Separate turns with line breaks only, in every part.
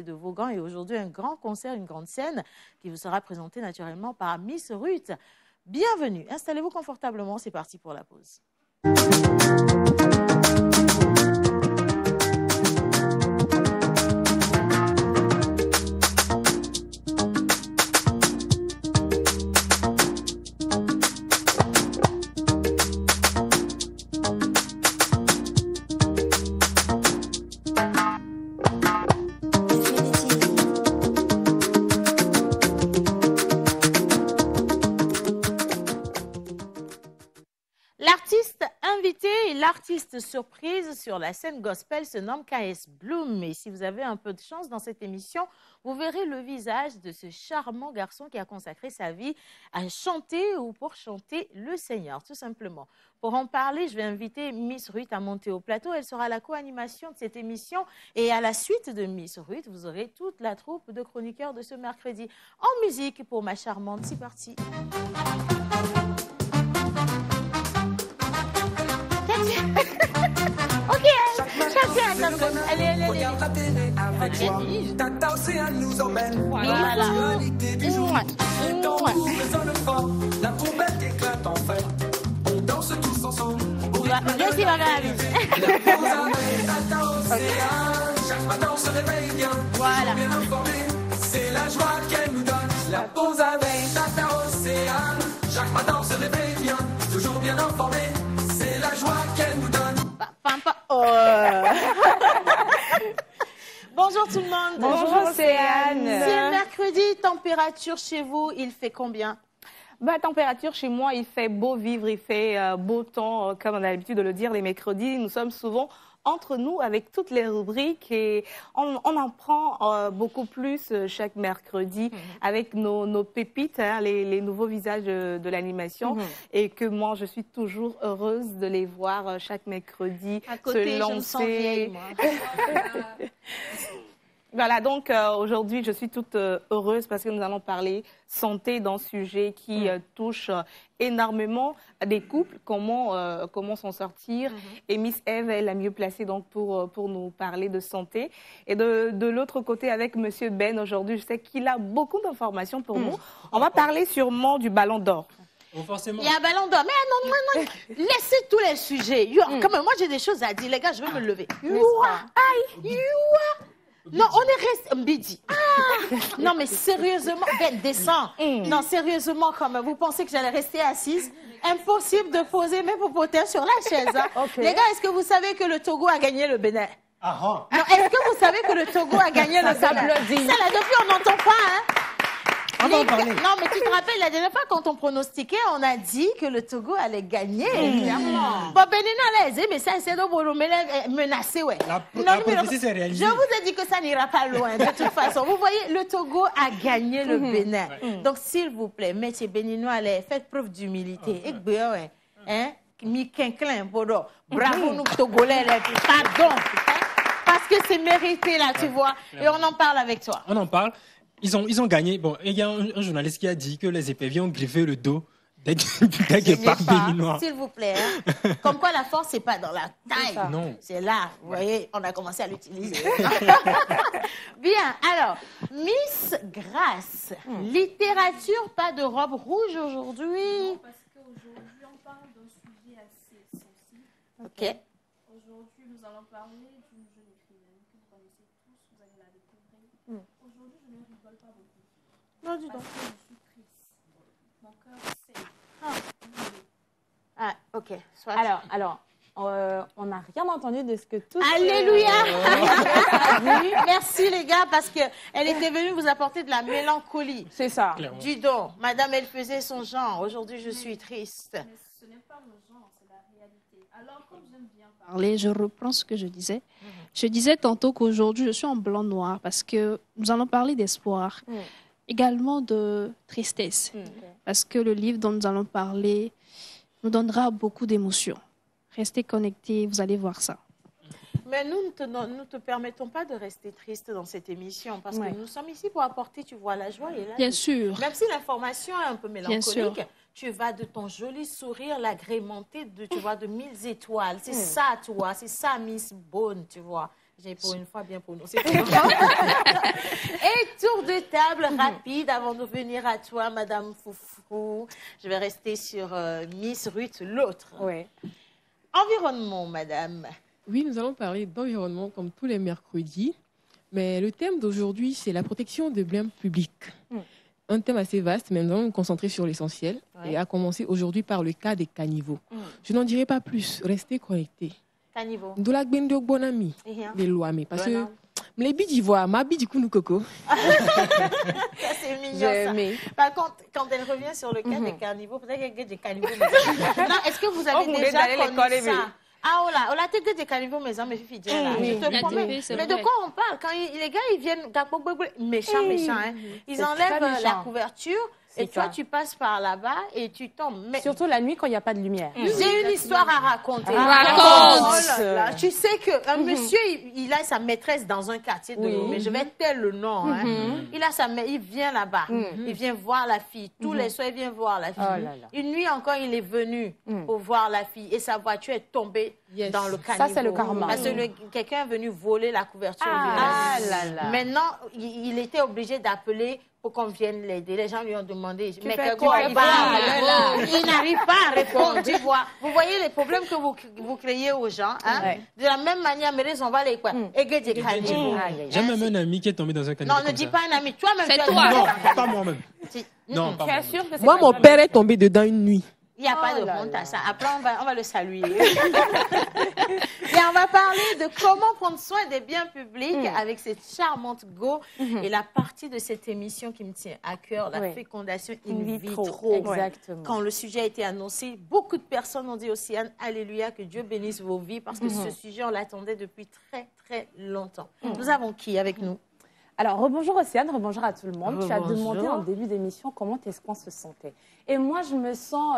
de Vaughan et aujourd'hui un grand concert, une grande scène qui vous sera présentée naturellement par Miss Ruth. Bienvenue, installez-vous confortablement, c'est parti pour la pause. L'artiste surprise sur la scène gospel se nomme K.S. Bloom. Et si vous avez un peu de chance dans cette émission, vous verrez le visage de ce charmant garçon qui a consacré sa vie à chanter ou pour chanter le Seigneur, tout simplement. Pour en parler, je vais inviter Miss Ruth à monter au plateau. Elle sera la co-animation de cette émission. Et à la suite de Miss Ruth, vous aurez toute la troupe de chroniqueurs de ce mercredi. En musique pour ma charmante, c'est parti. Ok, chacun, allez.
Tata Océane nous emmène.
Voilà.
La poubelle éclate en fait. On danse tous ensemble.
Je suis
Tata Océane, chaque matin on se réveille bien.
Voilà.
Bien informé, c'est la joie qu'elle nous donne. La pause avec Tata Océane, chaque matin on se réveille bien. Toujours bien informé, c'est la joie qu'elle nous donne.
Bonjour tout le monde.
Bonjour Océane.
C'est mercredi, température chez vous, il fait combien?
Température chez moi, il fait beau vivre, il fait beau temps, comme on a l'habitude de le dire les mercredis. Nous sommes souvent entre nous avec toutes les rubriques et on en prend beaucoup plus chaque mercredi avec nos pépites, hein, les nouveaux visages de l'animation et que moi je suis toujours heureuse de les voir chaque mercredi
à côté,
se lancer.
Je me sens vieille, moi.
Voilà, donc aujourd'hui, je suis toute heureuse parce que nous allons parler santé dans ce sujet qui touche énormément des couples, comment s'en sortir. Et Miss Eve est la mieux placée donc, pour nous parler de santé. Et de l'autre côté, avec Monsieur Ben, aujourd'hui, je sais qu'il a beaucoup d'informations pour nous. On va parler sûrement du ballon d'or.
Oh, forcément.
Il y a un ballon d'or. Mais non, laissez tous les sujets. Comme moi, j'ai des choses à dire. Les gars, je vais me lever. Non, on est resté... Mbidi. Non, mais sérieusement, Ben, descends. Non, sérieusement, quand même. Vous pensez que j'allais rester assise? Impossible de poser mes popotaires sur la chaise. Hein. Les gars, est-ce que vous savez que le Togo a gagné le Bénin? Non, est-ce que vous savez que le Togo a gagné le Bénin? Ça, là, depuis, on n'entend pas, hein? Non, mais tu te rappelles, la dernière fois, quand on pronostiquait, on a dit que le Togo allait gagner. Clairement. Bon, Bénin allait, mais ça, c'est de menacé, ouais.
La prophétie s'est réalisée.
Je vous ai dit que ça n'ira pas loin, de toute façon. Vous voyez, le Togo a gagné le Bénin. Donc, s'il vous plaît, métier béninois, allez, faites preuve d'humilité. Et bien, hein, bravo, nous, Togolais, pardon. Parce que c'est mérité, là, tu vois. Et on en parle avec toi.
On en parle. Ils ont gagné. Bon, il y a un journaliste qui a dit que les éperviers ont griffé le dos des guépards béninois.
S'il vous plaît. Hein. Comme quoi la force, c'est pas dans la taille.
Non.
C'est là. Vous voyez, on a commencé à l'utiliser. Bien. Alors, Miss Grâce, littérature, pas de robe rouge aujourd'hui.
Non, parce qu'aujourd'hui, on parle d'un sujet assez sensible.
OK.
Aujourd'hui, nous allons parler d'une jeune écrivaine que vous connaissez tous, vous allez la découvrir. Aujourd'hui, je ne rigole pas beaucoup.
Non, dis donc.
Parce que je suis triste. Mon cœur saigne.
OK. Soit.
Alors, on n'a rien entendu de ce que tout...
Alléluia. Merci les gars, parce qu'elle était venue vous apporter de la mélancolie.
C'est ça.
Clairement.
Du don. Madame, elle faisait son genre. Aujourd'hui, je suis triste.
Mais ce n'est pas le genre, c'est la réalité. Alors, comme j'aime bien parler, je reprends ce que je disais. Je disais tantôt qu'aujourd'hui, je suis en blanc-noir parce que nous allons parler d'espoir, également de tristesse, parce que le livre dont nous allons parler nous donnera beaucoup d'émotions. Restez connectés, vous allez voir ça.
Mais nous ne te permettons pas de rester triste dans cette émission parce que nous sommes ici pour apporter, tu vois, la joie. Et là,
Bien sûr.
Même si l'information est un peu mélancolique, tu vas de ton joli sourire l'agrémenter de, tu vois, de 1000 étoiles. C'est ça, tu vois, c'est ça, Miss Bone, tu vois. J'ai pour une fois bien prononcé. table rapide avant de venir à toi, Madame Foufou. Je vais rester sur Miss Ruth, l'autre.
Oui.
Environnement, Madame.
Oui, nous allons parler d'environnement comme tous les mercredis. Mais le thème d'aujourd'hui, c'est la protection des biens publics. Un thème assez vaste, mais nous allons nous concentrer sur l'essentiel. Et à commencer aujourd'hui par le cas des caniveaux. Je n'en dirai pas plus. Restez connectés.
Caniveau.
Doula Gbendiok Bonami, les lois, mais parce que les bidis voient, ma bidi kounou coco.
Ça, c'est mignon, ça. Par contre, quand elle revient sur le cas des caniveaux, peut-être qu'il y a des caniveaux. Non, est-ce que vous avez déjà connu ça? Ah, oh là, t'es des caniveaux maison, mes filles, je te promets. Mais de quoi on parle? Quand les gars, ils viennent, méchants, hein. Ils enlèvent la couverture. Et toi, tu passes par là-bas et tu tombes. Mais
surtout la nuit quand il n'y a pas de lumière.
J'ai une histoire à raconter.
Raconte.
Tu sais qu'un monsieur, il a sa maîtresse dans un quartier de Lomé. Je vais taire le nom. Il vient là-bas. Il vient voir la fille. Tous les soirs, il vient voir la fille. Une nuit encore, il est venu pour voir la fille. Et sa voiture est tombée dans le caniveau.
Ça, c'est le karma.
Parce que quelqu'un est venu voler la couverture. Maintenant, il était obligé d'appeler pour qu'on vienne l'aider. Les gens lui ont demandé, mais quoi il n'arrive pas à répondre, tu vois. Vous voyez les problèmes que vous créez aux gens. Hein? De la même manière, mais on va les quoi.
J'ai même un ami qui est tombé dans un caniveau.
Non, ne dis pas un ami. Toi-même,
c'est toi.
Non, pas moi-même. Non, pas moi.
Moi, mon père est tombé dedans une nuit.
Il n'y a pas de honte à ça. Après, on va le saluer. Et on va parler de comment prendre soin des biens publics avec cette charmante Go. Et la partie de cette émission qui me tient à cœur, la fécondation in vitro.
Exactement.
Quand le sujet a été annoncé, beaucoup de personnes ont dit aussi, alléluia, que Dieu bénisse vos vies, parce que ce sujet, on l'attendait depuis très, très longtemps. Nous avons qui avec nous?
Alors, rebonjour Océane, rebonjour à tout le monde. Tu as demandé en début d'émission comment est-ce qu'on se sentait. Et moi, je me sens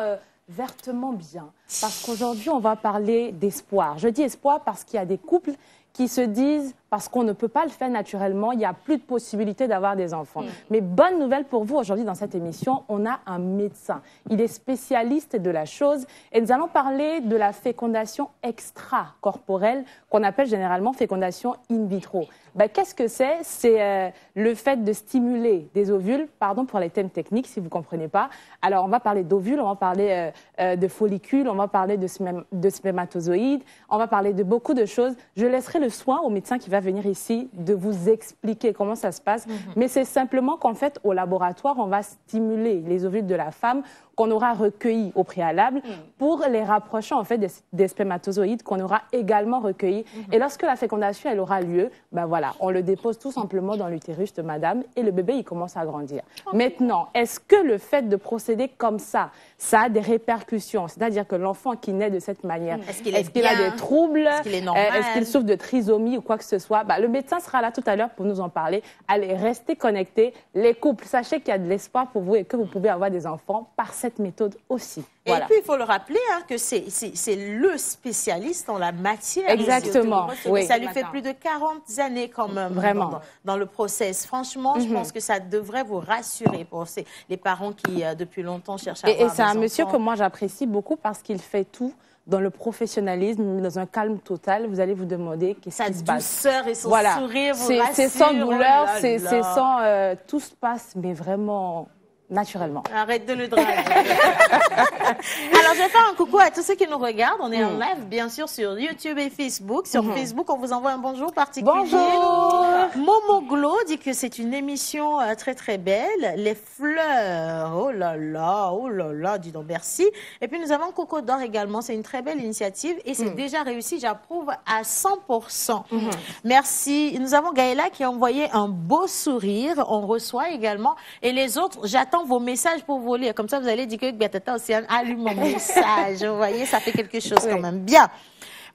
vertement bien. Parce qu'aujourd'hui, on va parler d'espoir. Je dis espoir parce qu'il y a des couples qui se disent, parce qu'on ne peut pas le faire naturellement, il n'y a plus de possibilité d'avoir des enfants. Mais bonne nouvelle pour vous, aujourd'hui dans cette émission, on a un médecin. Il est spécialiste de la chose et nous allons parler de la fécondation extracorporelle qu'on appelle généralement fécondation in vitro. Qu'est-ce que c'est? C'est le fait de stimuler des ovules, pardon pour les thèmes techniques si vous ne comprenez pas. Alors on va parler d'ovules, on va parler de follicules, on va parler de spermatozoïdes, on va parler de beaucoup de choses. Je laisserai le soin au médecin qui va venir ici de vous expliquer comment ça se passe. Mais c'est simplement qu'en fait, au laboratoire, on va stimuler les ovules de la femme qu'on aura recueillis au préalable pour les rapprocher en fait des spermatozoïdes qu'on aura également recueillis. Et lorsque la fécondation elle aura lieu, voilà, on le dépose tout simplement dans l'utérus de madame et le bébé il commence à grandir. Maintenant, est-ce que le fait de procéder comme ça a des répercussions? C'est-à-dire que l'enfant qui naît de cette manière, est-ce qu'il a des troubles? Est-ce qu'il souffre de trisomie ou quoi que ce soit? Le médecin sera là tout à l'heure pour nous en parler. Allez, restez connectés. Les couples, sachez qu'il y a de l'espoir pour vous et que vous pouvez avoir des enfants par cette méthode aussi. Voilà.
Et puis, il faut le rappeler que c'est le spécialiste en la matière.
Exactement.
Oui. Ça lui fait plus de 40 années quand même dans le process. Franchement, je pense que ça devrait vous rassurer pour les parents qui, depuis longtemps, cherchent à avoir des enfants.
Et c'est un monsieur que moi, j'apprécie beaucoup parce qu'il fait tout dans le professionnalisme, dans un calme total. Vous allez vous demander qu'est-ce qui se passe.
Sa douceur et son sourire vous rassure.
C'est sans douleur, c'est sans... tout se passe, mais vraiment... naturellement.
Arrête de le draguer. Alors, je vais faire un coucou à tous ceux qui nous regardent. On est en live, bien sûr, sur YouTube et Facebook. Sur Facebook, on vous envoie un bonjour particulier.
Bonjour.
Momo Glo dit que c'est une émission très, très belle. Les fleurs. Oh là là, dis donc merci. Et puis, nous avons Coco d'Or également. C'est une très belle initiative et c'est déjà réussi. J'approuve à 100%. Merci. Nous avons Gaëla qui a envoyé un beau sourire. On reçoit également. Et les autres, j'attends vos messages pour vous lire. Comme ça, vous allez dire que Biatata Océane allume mon message. Vous voyez, ça fait quelque chose quand même. Bien.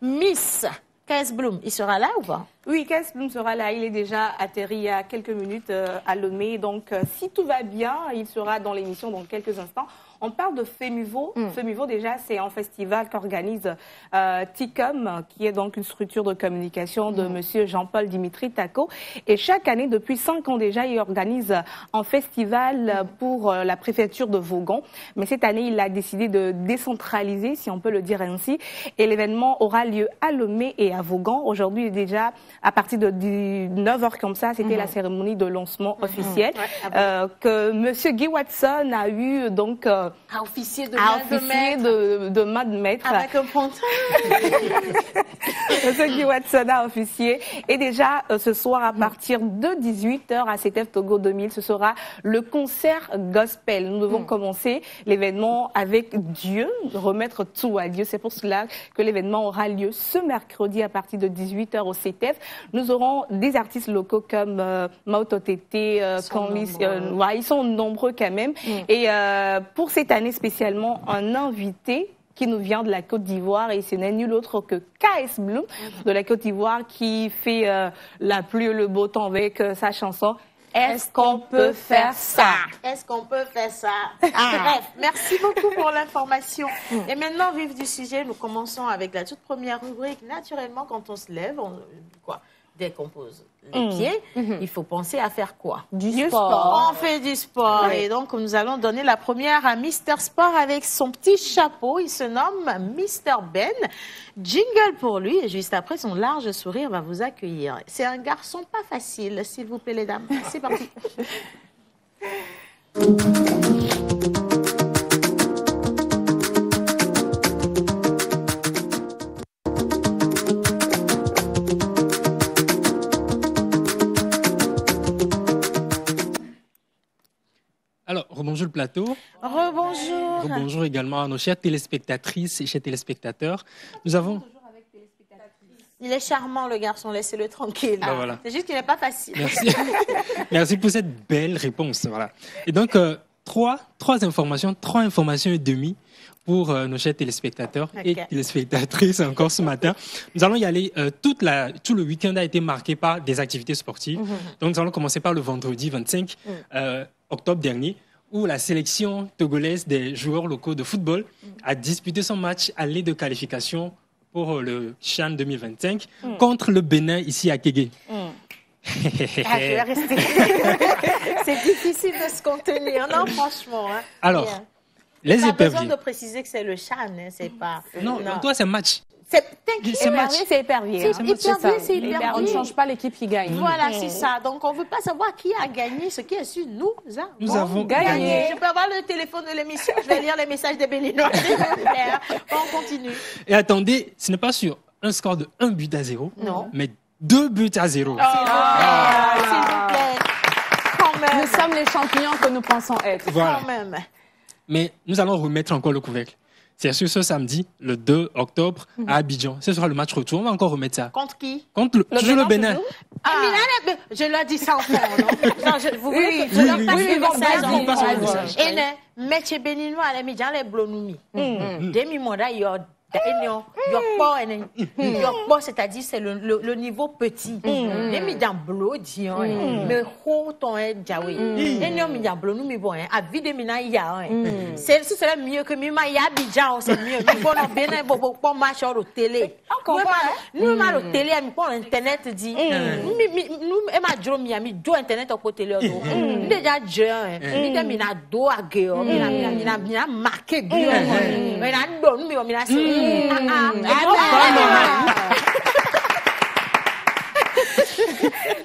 Miss KS Bloom, il sera là ou pas?
Oui, KS Bloom sera là. Il est déjà atterri il y a quelques minutes à Lomé. Donc, si tout va bien, il sera dans l'émission dans quelques instants. On parle de Femuvo. Femuvo, déjà, c'est un festival qu'organise TICOM, qui est donc une structure de communication de monsieur Jean-Paul Dimitri Taco. Et chaque année, depuis 5 ans déjà, il organise un festival pour la préfecture de Vaughan. Mais cette année, il a décidé de décentraliser, si on peut le dire ainsi. Et l'événement aura lieu à Lomé et à Vaughan. Aujourd'hui, il est déjà à partir de 9h comme ça, c'était la cérémonie de lancement officielle que Monsieur Guy Watson a eu donc
à officier de
main de maître.
Avec un ponton.
Monsieur Guy Watson a officié. Et déjà, ce soir, à partir de 18h à CTF Togo 2000, ce sera le concert gospel. Nous devons commencer l'événement avec Dieu, remettre tout à Dieu. C'est pour cela que l'événement aura lieu ce mercredi à partir de 18h au CTF. Nous aurons des artistes locaux comme Maoto Tété, ils sont nombreux quand même. Et pour cette année spécialement, un invité qui nous vient de la Côte d'Ivoire et ce n'est nul autre que KS Bloom de la Côte d'Ivoire qui fait la pluie et le beau temps avec sa chanson Est-ce qu'on peut faire ça?
Est-ce qu'on peut faire ça? Bref, merci beaucoup pour l'information. Et maintenant, vif du sujet, nous commençons avec la toute première rubrique. Naturellement, quand on se lève, dès qu'on pose les pieds, il faut penser à faire quoi?
Du sport.
On fait du sport. Oui. Et donc, nous allons donner la première à Mister Sport avec son petit chapeau. Il se nomme Mister Ben. Jingle pour lui. Et juste après, son large sourire va vous accueillir. C'est un garçon pas facile, s'il vous plaît, les dames. C'est parti.
Alors, rebonjour le plateau.
Rebonjour.
Rebonjour également à nos chères téléspectatrices et chers téléspectateurs. Nous avons...
Il est charmant, le garçon, laissez-le tranquille.
Ah, voilà.
C'est juste qu'il n'est pas facile.
Merci. Merci pour cette belle réponse. Voilà. Et donc, trois informations et demie pour nos chers téléspectateurs et téléspectatrices encore ce matin. Nous allons y aller. Tout le week-end a été marqué par des activités sportives. Donc, nous allons commencer par le vendredi 25 octobre dernier, où la sélection togolaise des joueurs locaux de football a disputé son match aller de qualification pour le CHAN 2025 contre le Bénin ici à Kégué.
Je vais rester. C'est difficile de se contenir, non, franchement. Hein.
Alors,
bien.
Les
pas
éperviers.
Besoin de préciser que c'est le CHAN, hein, c'est pas...
Non, toi, c'est match.
C'est
match. C'est épervier.
C'est épervier.
On ne change pas l'équipe qui gagne.
Voilà, c'est ça. Donc, on ne veut pas savoir qui a gagné. Ce qui est sûr, nous
avons
gagné. Je peux avoir le téléphone de l'émission. Je vais lire les messages des Béninois. On continue.
Et attendez, ce n'est pas sur un score de 1-0, mais 2-0.
S'il vous plaît. Quand même.
Nous sommes les champions que nous pensons être.
Voilà.
Quand même.
Mais nous allons remettre encore le couvercle. C'est sûr, ce samedi, le 2 octobre, à Abidjan. Ce sera le match retour. On va encore remettre ça.
Contre qui?
Contre toujours le Bénin.
Je leur dis ça enfant, non? Vous voulez que je leur passe le message? Et métier béninois, les médias, les blonoumi. Demi-moda, c'est-à-dire c'est le niveau petit. Les médias bleu, le haut ton est diaoué. Les médias bleu, nous, mais bon, à vie de mina, il y a. C'est mieux que Mima, il y a Abidjan, c'est mieux. Mais bon, on bien, pour marcher au télé. Nous, on a le télé, pour Internet, dit. Nous, Emma Joe Miami, do Internet au côté de l'autre. Déjà, Joe, il a dos à gueule, il a marqué gueule. Il a donné, il a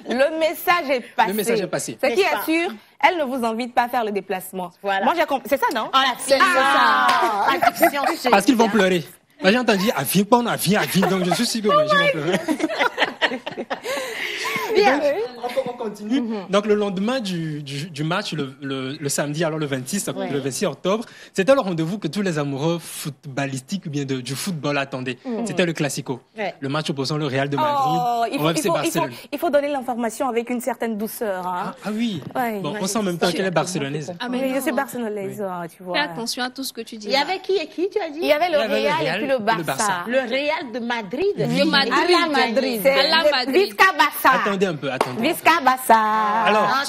Le message est passé.
Le message est passé.
Ce qui est sûr, elle ne vous invite pas à faire le déplacement.
Voilà.
Moi, j'ai compris. C'est ça, non?
C'est ça.
Parce qu'ils vont pleurer. J'ai entendu, viens, donc je suis sûr que les gens vont pleurer.
Bien.
On continue. Donc, le lendemain du match, le samedi, alors le 26 octobre, c'était le rendez-vous que tous les amoureux footballistiques ou bien du football attendaient. C'était le Classico. Le match opposant le Real de Madrid
il faut donner l'information avec une certaine douceur. Hein.
Ah oui.
Ouais.
Bon, on sent en même temps qu'elle est barcelonaise.
Ah, mais je suis barcelonaise, tu vois.
Fais attention à tout ce que tu dis.
Il y avait qui et qui, tu as dit?
Il y avait le Real et puis le Barça.
Le Real de Madrid.
De Madrid.
À la Madrid.
Visca Barça.
Attendez un peu, attendez.
Visca Barça.
Alors,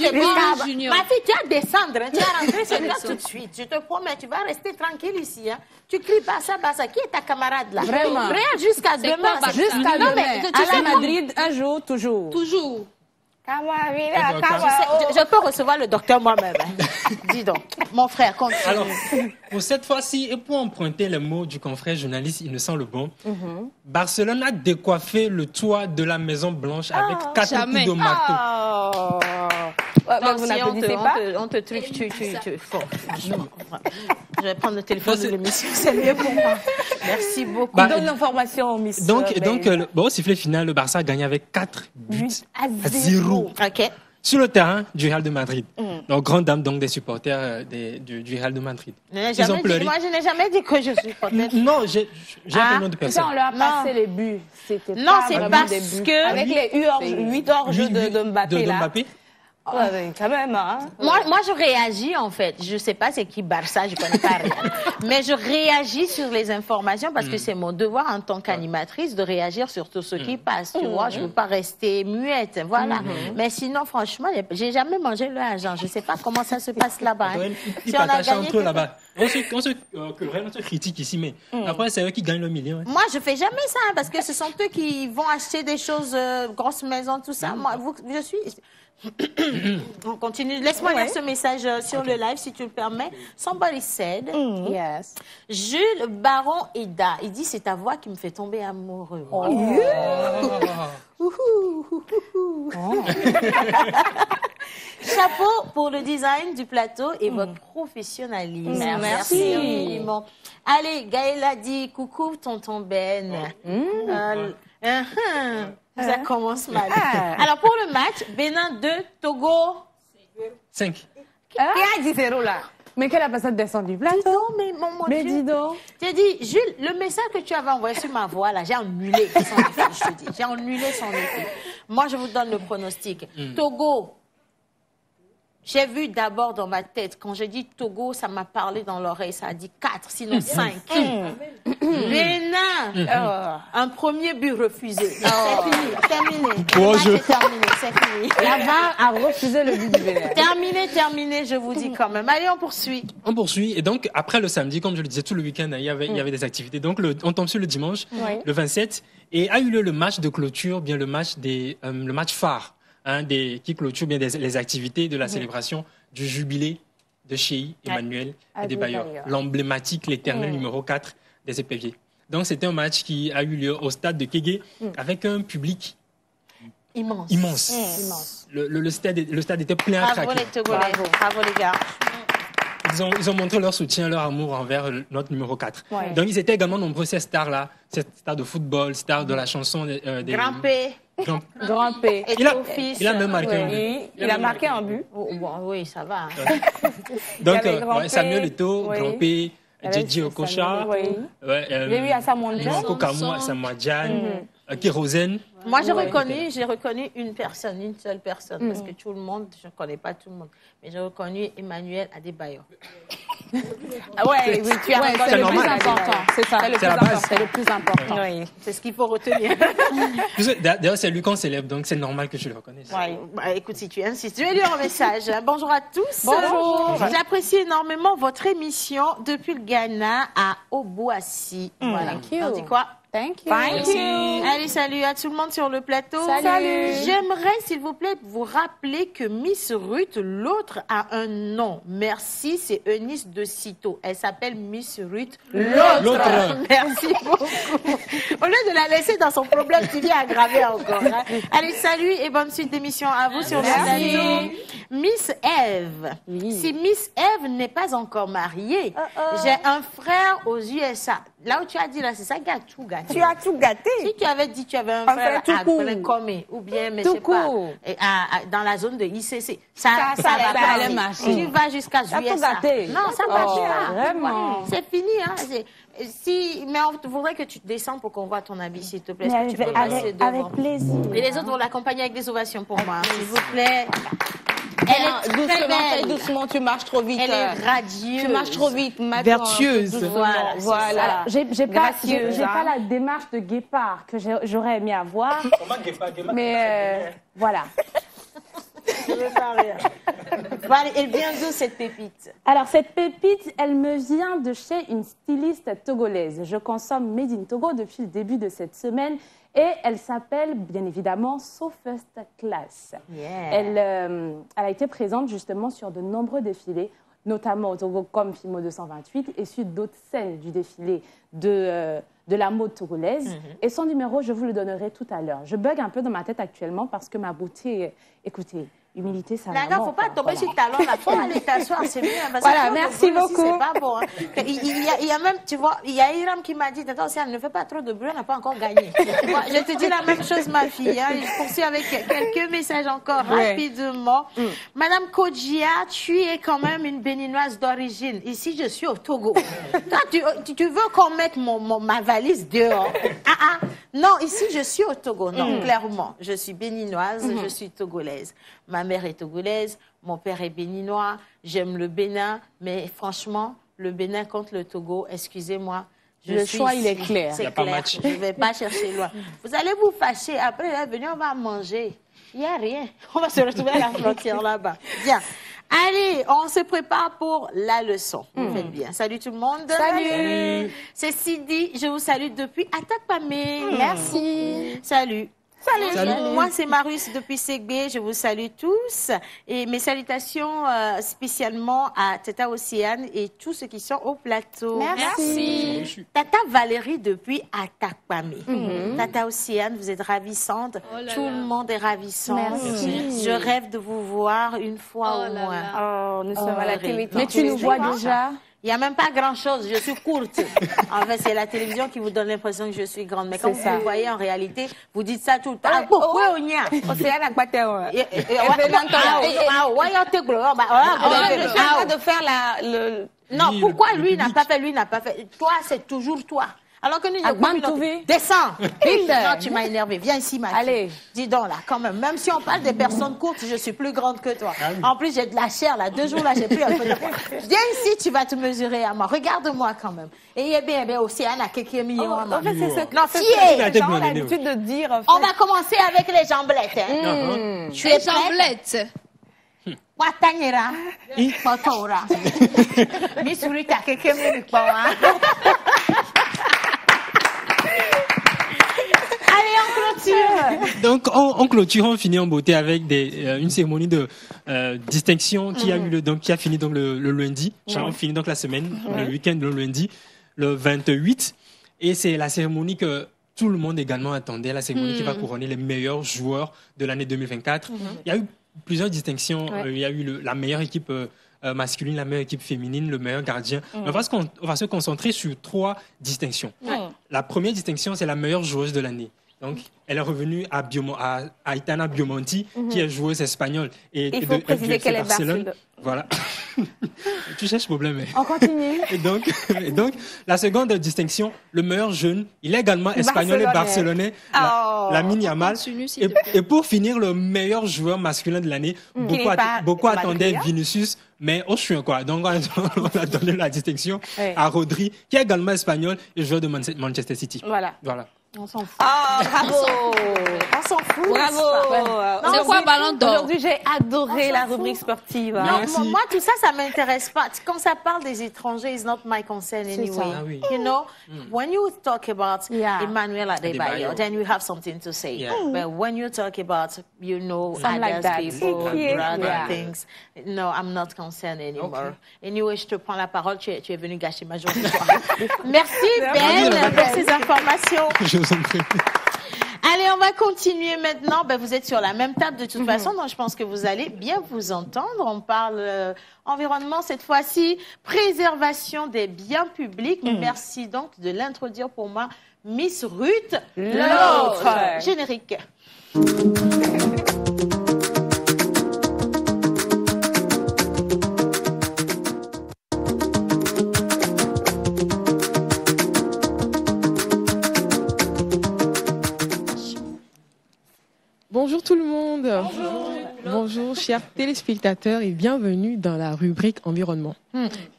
Junior.
Ma fille, tu vas descendre, tu vas rentrer chez toi tout de suite. Je te promets, tu vas rester tranquille ici. Hein. Tu cries Barça. Qui est ta camarade là?
Vraiment.
Real jusqu'à demain.
Jusqu'à
Non,
demain.
mais
À la Madrid, un jour, toujours.
Toujours.
Je peux recevoir le docteur moi-même. Hein. Dis donc, mon frère, continue.
Alors, pour cette fois-ci, et pour emprunter les mots du confrère journaliste Innocent Lebon, Barcelone a décoiffé le toit de la Maison Blanche avec 4 coups de marteau.
Donc, vous n'applaudissez pas?
On te truffe, tu fort. Franchement. Je vais prendre le téléphone de l'émission, c'est mieux pour moi. Merci beaucoup.
Donne l'information, Miss.
Donc, au sifflet final, le Barça a gagné avec 4 buts à 0.
OK.
Sur le terrain du Real de Madrid. Donc, grande dame donc, des supporters du Real de Madrid.
Ils ont pleuré. Moi, je n'ai jamais dit que je suis supporter.
Non, j'ai un nom de personne.
Ça, on leur a passé les buts.
Non, c'est parce que...
Avec les 8 orges de Mbappé, là. Ouais, quand même, hein.
Moi, je réagis, en fait. Je ne sais pas c'est qui Barça, je ne connais pas rien. Mais je réagis sur les informations parce que c'est mon devoir en tant qu'animatrice de réagir sur tout ce qui passe. Tu vois, je ne veux pas rester muette. Voilà. Mais sinon, franchement, je n'ai jamais mangé le argent. Je ne sais pas comment ça se passe là-bas. Hein.
Si on a gagné, entre eux là-bas. On se critique ici, mais après, c'est eux qui gagnent le million. Hein.
Moi, je ne fais jamais ça hein, parce que ce sont eux qui vont acheter des choses, grosses maisons, tout ça. Moi, je suis... On continue. Laisse-moi lire ce message sur le live, si tu le permets. Somebody said,
Yes.
Jules Baron Eda. Il dit, c'est ta voix qui me fait tomber amoureux. Chapeau pour le design du plateau et votre professionnalisme. Merci infiniment. Allez, Gaëlla dit, coucou tonton Ben. Ça commence mal. Alors, pour le match, Bénin 2, Togo
5.
Qui a dit 0 là?
Mais quelle a pas ça descendu du plateau?
mon
Mais
Dieu.
dis donc.
J'ai dit, Jules, le message que tu avais envoyé sur ma voix, là, j'ai annulé son effet, je te dis. J'ai annulé son effet. Moi, je vous donne le pronostic. Togo. J'ai vu d'abord dans ma tête, quand je dis Togo, ça m'a parlé dans l'oreille, ça a dit 4, sinon 5. Bénin, un premier but refusé. C'est fini, terminé. Le match est terminé, c'est fini.
La VAR a refusé le but du Bénin.
Terminé, je vous dis quand même. Allez, on poursuit.
On poursuit. Et donc, après le samedi, comme je le disais, tout le week-end, il y avait des activités. Donc, on tombe sur le dimanche, le 27, et a eu lieu le match de clôture, bien le match phare. Qui clôture bien les activités de la célébration du jubilé de Chéhi Emmanuel Adebayor, l'emblématique, l'éternel numéro 4 des éperviers. Donc, c'était un match qui a eu lieu au stade de Kégué avec un public immense. Le stade était plein à craquer.
Bravo les gars.
Ils ont montré leur soutien, leur amour envers notre numéro 4. Donc, ils étaient également nombreux, ces stars-là, ces stars de football, stars de la chanson des...
Grand P. Et
il a même marqué un but.
Il a marqué un but.
Oui, ça va.
Donc, Samuel Eto'o, Grand P, Djidji Okocha, Mouako Kamou, Asamoah-Gyan, Kérosène.
Moi, j'ai reconnu une seule personne, parce que tout le monde, je ne connais pas tout le monde, mais j'ai reconnu Emmanuel Adebayor.
Oui, tu as reconnu le plus important. C'est ça, c'est le plus important.
Oui, c'est ce qu'il faut retenir.
D'ailleurs, c'est lui qu'on célèbre, donc c'est normal que je le reconnaisse.
Écoute, si tu insistes, je vais lire un message. Bonjour à tous.
Bonjour.
J'apprécie énormément votre émission depuis le Ghana à Obuasi. Voilà. On dit quoi?
Thank you.
Allez, salut à tout le monde sur le plateau.
Salut.
J'aimerais, s'il vous plaît, vous rappeler que Miss Ruth, l'autre, a un nom. Merci, c'est Eunice de Citeaux. Elle s'appelle Miss Ruth, l'autre. Merci beaucoup. Au lieu de la laisser dans son problème, tu viens aggraver encore. Hein. Allez, salut et bonne suite d'émission à vous sur le plateau. Miss Eve. Si Miss Eve n'est pas encore mariée, j'ai un frère aux USA. Là où tu as dit, là, c'est ça qui a tout gâté.
Tu as tout gâté.
Si tu avais dit que tu avais un frère à Comé, ou bien, mais je sais pas, dans la zone de ICC, ça allait marcher. Tu vas jusqu'à USA. Non, ça marche pas.
Vraiment.
C'est fini, hein. Mais on voudrait que tu descends pour qu'on voit ton habit, s'il te plaît. Est-ce que tu peux passer devant?
Avec plaisir.
Et les autres vont l'accompagner avec des ovations pour moi, s'il vous plaît. Elle est très belle.
Doucement, tu marches trop vite.
Elle est radieuse.
Tu marches trop vite.
Vertueuse.
Voilà.
J'ai pas la démarche de guépard que j'aurais aimé avoir.
Comment guépard?
Mais voilà.
Je veux pas rire. Elle vient d'où cette pépite?
Alors, cette pépite, elle me vient de chez une styliste togolaise. Je consomme Made in Togo depuis le début de cette semaine et elle s'appelle, bien évidemment, So First Class.
Yeah.
Elle a été présente justement sur de nombreux défilés, notamment au Togo comme Fimo 228 et sur d'autres scènes du défilé de la mode togolaise. Et son numéro, je vous le donnerai tout à l'heure. Je bug un peu dans ma tête actuellement parce que ma beauté, écoutez, humilité, ça
Là, il ne faut pas tomber sur le talon, il faut aller t'asseoir, c'est mieux. Parce
voilà,
que
merci beaucoup.
C'est pas bon. Hein. Il y a même, tu vois, il y a Hiram qui m'a dit, attention, ne fais pas trop de bruit, on n'a pas encore gagné. Moi, je te dis la même chose, ma fille. Hein. Je poursuis avec quelques messages encore rapidement. Madame Kodjia, tu es quand même une béninoise d'origine. Ici, je suis au Togo. Toi, tu veux qu'on mette ma valise dehors? Non, ici, je suis au Togo. Non, clairement. Je suis béninoise, je suis togolaise. Ma mère est togolaise, mon père est béninois, j'aime le Bénin, mais franchement, le Bénin contre le Togo, excusez-moi.
Le choix, il est clair.
C'est clair, je ne vais pas chercher loin. Vous allez vous fâcher, après, elle est venue, on va manger. Il n'y a rien. On va se retrouver à la frontière là-bas. Bien. Allez, on se prépare pour la leçon. Vous faites bien. Salut tout le monde.
Salut.
C'est Sidi, je vous salue depuis Atakpamé.
Merci.
Salut.
Salut.
Moi, c'est Marius depuis Ségbé. Je vous salue tous. Et mes salutations spécialement à Tata Océane et tous ceux qui sont au plateau.
Merci.
Tata Valérie depuis Atakpamé. Tata Océane, vous êtes ravissante. Tout le monde est ravissant.
Merci.
Je rêve de vous voir une fois au moins.
Oh, nous sommes à la télé.
Mais tu nous vois déjà?
Il n'y a même pas grand-chose, je suis courte. En fait, c'est la télévision qui vous donne l'impression que je suis grande. Mais quand vous me voyez en réalité, vous dites ça tout le temps. Pourquoi on y a?
de faire
Non, pourquoi lui n'a pas fait, lui n'a pas fait? Toi, c'est toujours toi. Alors que nous, descends. Non, tu m'as énervé. Viens ici, ma fille.
Allez.
Dis donc, là, quand même. Même si on parle des personnes courtes, je suis plus grande que toi. En plus, j'ai de la chair, là. 2 jours, là, j'ai pris un peu de poids. Viens ici, tu vas te mesurer à moi. Regarde-moi, quand même. Et il est bien, aussi, Anna, quelques millions.
En fait, c'est ce
non,
que les gens ont l'habitude de dire. En fait.
On va commencer avec les jambelettes. Hein. Tu es
jambelettes.
Watanyera. Potora. Missouri, t'as quelques minutes, hein.
Donc, on clôture, on finit en beauté avec une cérémonie de distinction qui a eu qui a fini donc le lundi. On finit donc la semaine, le week-end, le lundi, le 28. Et c'est la cérémonie que tout le monde également attendait, la cérémonie qui va couronner les meilleurs joueurs de l'année 2024. Il y a eu plusieurs distinctions. Il y a eu la meilleure équipe masculine, la meilleure équipe féminine, le meilleur gardien. On va se concentrer sur 3 distinctions. La première distinction, c'est la meilleure joueuse de l'année. Donc, elle est revenue à Aitana Biomonti, qui est joueuse espagnole. Et
il faut préciser qu'elle est Barcelone.
Voilà. Tu cherches problème.
On continue.
Et donc, la seconde distinction, le meilleur jeune, il est également espagnol et barcelonais, Lamine Yamal. Et pour finir, le meilleur joueur masculin de l'année, beaucoup attendaient Vinicius, mais au chien, quoi. Donc, on a donné la distinction à Rodri, qui est également espagnol et joueur de Manchester City.
Voilà.
On s'en fout.
Oh, bravo.
On s'en fout.
Bravo.
C'est quoi Ballon d'Or?
Aujourd'hui, j'ai adoré la rubrique sportive.
Non, moi, tout ça, ça m'intéresse pas. Quand ça parle des étrangers, it's not my concern anyway. You know, when you talk about Emmanuel Adebayo, then you have something to say. But when you talk about, other people, other things, no, I'm not concerned anymore. Anyway, je te prends la parole. Tu es venu gâcher ma journée. Merci, Ben, pour ces informations.
Je vous en prie.
Allez, on va continuer maintenant. Vous êtes sur la même table de toute façon, donc je pense que vous allez bien vous entendre. On parle environnement cette fois-ci, préservation des biens publics. Merci donc de l'introduire pour moi, Miss Ruth, l'autre. Générique.
Bonjour tout le monde. Bonjour chers téléspectateurs et bienvenue dans la rubrique environnement.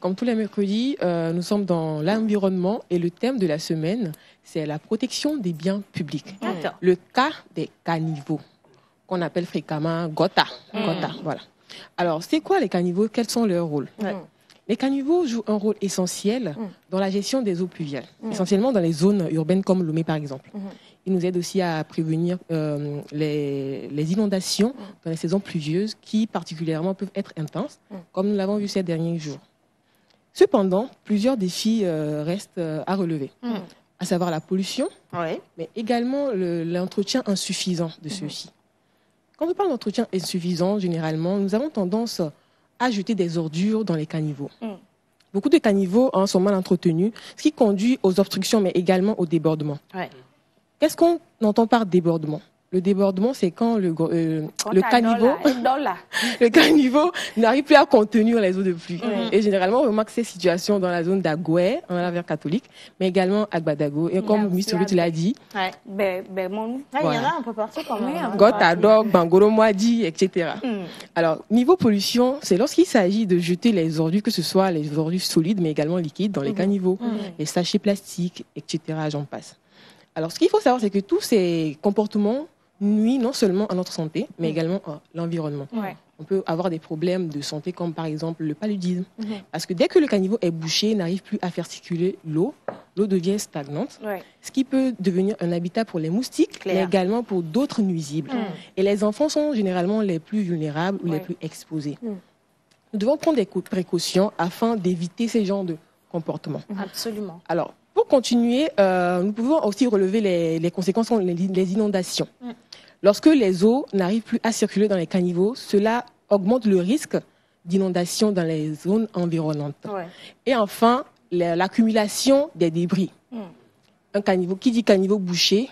Comme tous les mercredis, nous sommes dans l'environnement et le thème de la semaine, c'est la protection des biens publics. Le cas des caniveaux, qu'on appelle fréquemment Gota. Voilà. Alors, c'est quoi les caniveaux? Quels sont leurs rôles? Les caniveaux jouent un rôle essentiel dans la gestion des eaux pluviales, essentiellement dans les zones urbaines comme Lomé par exemple. Ils nous aident aussi à prévenir les inondations dans les saisons pluvieuses qui particulièrement peuvent être intenses, comme nous l'avons vu ces derniers jours. Cependant, plusieurs défis restent à relever, à savoir la pollution, mais également l'entretien insuffisant de ceux-ci. Quand on parle d'entretien insuffisant, généralement, nous avons tendance à jeter des ordures dans les caniveaux. Beaucoup de caniveaux sont mal entretenus, ce qui conduit aux obstructions, mais également au débordement. Qu'est-ce qu'on entend par débordement? Le débordement, c'est quand le caniveau n'arrive plus à contenir les eaux de pluie. Et généralement, on remarque ces situations dans la zone d'Agoué, en l'avers catholique, mais également à Gbadago. Et comme Miss Ruth l'a dit,
il y en a un peu partout quand même.
Gotadog, Bangoro Moadi, etc. Alors, niveau pollution, c'est lorsqu'il s'agit de jeter les ordures, que ce soit les ordures solides, mais également liquides, dans les caniveaux, les sachets plastiques, etc. J'en passe. Alors, ce qu'il faut savoir, c'est que tous ces comportements nuit non seulement à notre santé, mais également à l'environnement. On peut avoir des problèmes de santé comme par exemple le paludisme. Parce que dès que le caniveau est bouché, il n'arrive plus à faire circuler l'eau, l'eau devient stagnante, ce qui peut devenir un habitat pour les moustiques, mais également pour d'autres nuisibles. Et les enfants sont généralement les plus vulnérables ou les plus exposés. Nous devons prendre des précautions afin d'éviter ces genres de comportements.
Absolument.
Alors, pour continuer, nous pouvons aussi relever les conséquences sont les inondations. Lorsque les eaux n'arrivent plus à circuler dans les caniveaux, cela augmente le risque d'inondation dans les zones environnantes. Et enfin, l'accumulation des débris. Un caniveau, qui dit caniveau bouché,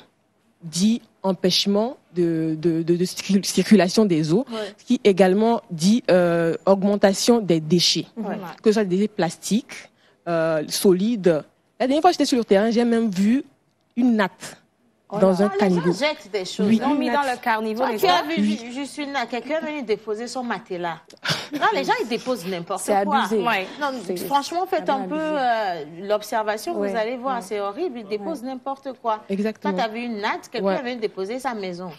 dit empêchement de circulation des eaux, ce qui également dit augmentation des déchets, que ce soit des déchets plastiques, solides. La dernière fois que j'étais sur le terrain, j'ai même vu une natte dans un caniveau.
Les gens jettent des choses.
Ils ont mis dans le carnivore.
Tu as vu juste une natte, quelqu'un est venu déposer son matelas. Non, les gens, ils déposent n'importe quoi.
C'est abusé.
Non, franchement, faites un peu l'observation, vous allez voir, c'est horrible, ils déposent n'importe quoi.
Exactement.
Toi, tu as vu une natte, quelqu'un est venu déposer sa maison.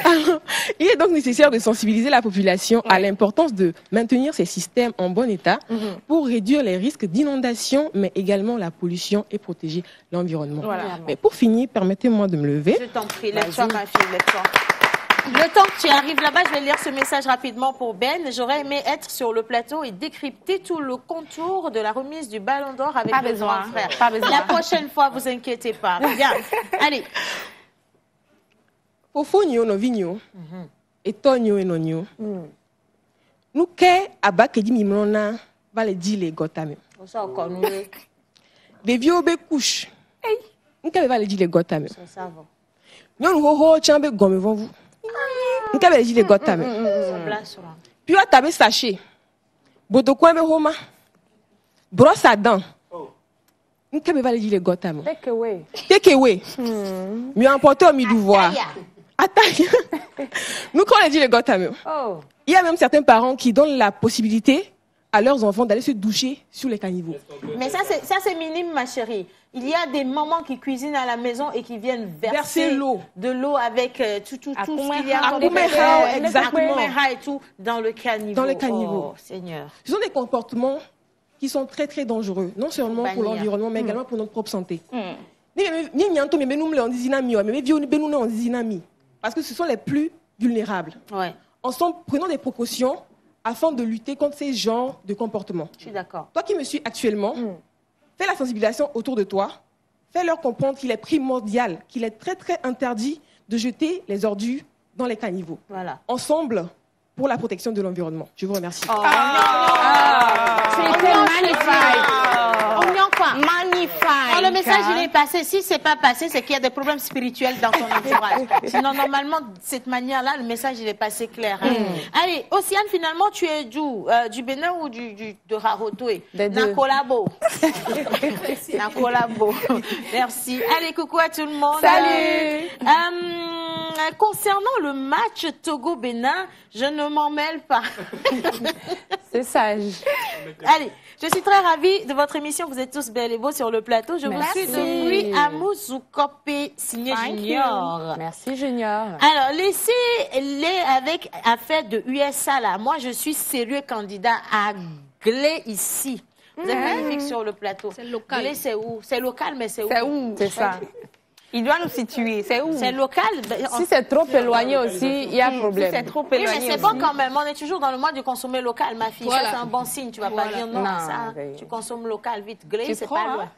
Alors, il est donc nécessaire de sensibiliser la population à l'importance de maintenir ces systèmes en bon état pour réduire les risques d'inondation, mais également la pollution et protéger l'environnement. Mais pour finir, permettez-moi de me lever.
Je t'en prie, lève-toi ma fille, lève-toi. Le temps que tu arrives là-bas, je vais lire ce message rapidement pour Ben. J'aurais aimé être sur le plateau et décrypter tout le contour de la remise du Ballon d'Or avec mes grands frères. La prochaine fois, vous inquiétez pas. Bien, allez.
Ofonio no vinyo, etonyo enonyo. Nous ke abakedi mimrona va le dire les gotame.
Ça encore nous.
Des vieux be couche. Nous ke va le dire les gotame.
Ça va.
Nous ho chambe gomme vous. Nous ke va le dire les gotame. Puis à tabe sachet. Botokwa be homa. Brosse à dents. Nous ke va le dire les gotame.
Take away.
Take away. Mieux emporter au midouvoir. Attaque. Nous, quand on a dit les gotame, il y a même certains parents qui donnent la possibilité à leurs enfants d'aller se doucher sur les caniveaux.
Mais ça, c'est minime, ma chérie. Il y a des mamans qui cuisinent à la maison et qui viennent verser de l'eau avec tout ce qu'il y a
exactement.
Et tout dans le caniveau.
Dans les caniveaux.
Oh, Seigneur.
Ce sont des comportements qui sont très, très dangereux, non seulement pour l'environnement, mais également pour notre propre santé. Parce que ce sont les plus vulnérables. Ensemble, prenons des précautions afin de lutter contre ces genres de comportements.
Je suis d'accord.
Toi qui me suis actuellement, fais la sensibilisation autour de toi. Fais-leur comprendre qu'il est primordial, qu'il est très, très interdit de jeter les ordures dans les caniveaux. Ensemble, pour la protection de l'environnement. Je vous remercie.
C'était magnifique. Magnifique. Le message, il est passé. Si c'est pas passé, c'est qu'il y a des problèmes spirituels dans ton entourage. Sinon, normalement, de cette manière-là, le message, il est passé clair. Allez, Océane, finalement, tu es d'où? Du Bénin ou de Rarotoé? Nakolabo. Nakolabo. Merci. Allez, coucou à tout le monde.
Salut.
Concernant le match Togo-Bénin, je ne m'en mêle pas.
C'est sage.
Allez, je suis très ravie de votre émission. Vous êtes tous belles et beaux sur le plateau. Je vous suis depuis Amouzoukopé, signé Junior.
Merci, Junior.
Alors, laissez-les avec affaire de USA, là. Moi, je suis sérieux candidat à Glé ici. Vous êtes magnifique sur le plateau.
C'est local.
Glé, c'est où? C'est local, mais c'est où?
C'est où?
C'est ça.
Il doit nous situer. C'est où?
C'est local.
Si c'est trop éloigné aussi, il y a
Si
problème.
c'est trop
Oui,
éloigné
mais c'est
aussi.
bon quand même. On est toujours dans le mois du consommer local, ma fille.
Voilà.
Ça, c'est un bon signe. Tu vas pas dire non,
Non,
ça.
oui.
Tu consommes local vite. Glé,
Tu
c'est
prends,
pas
hein?
loin.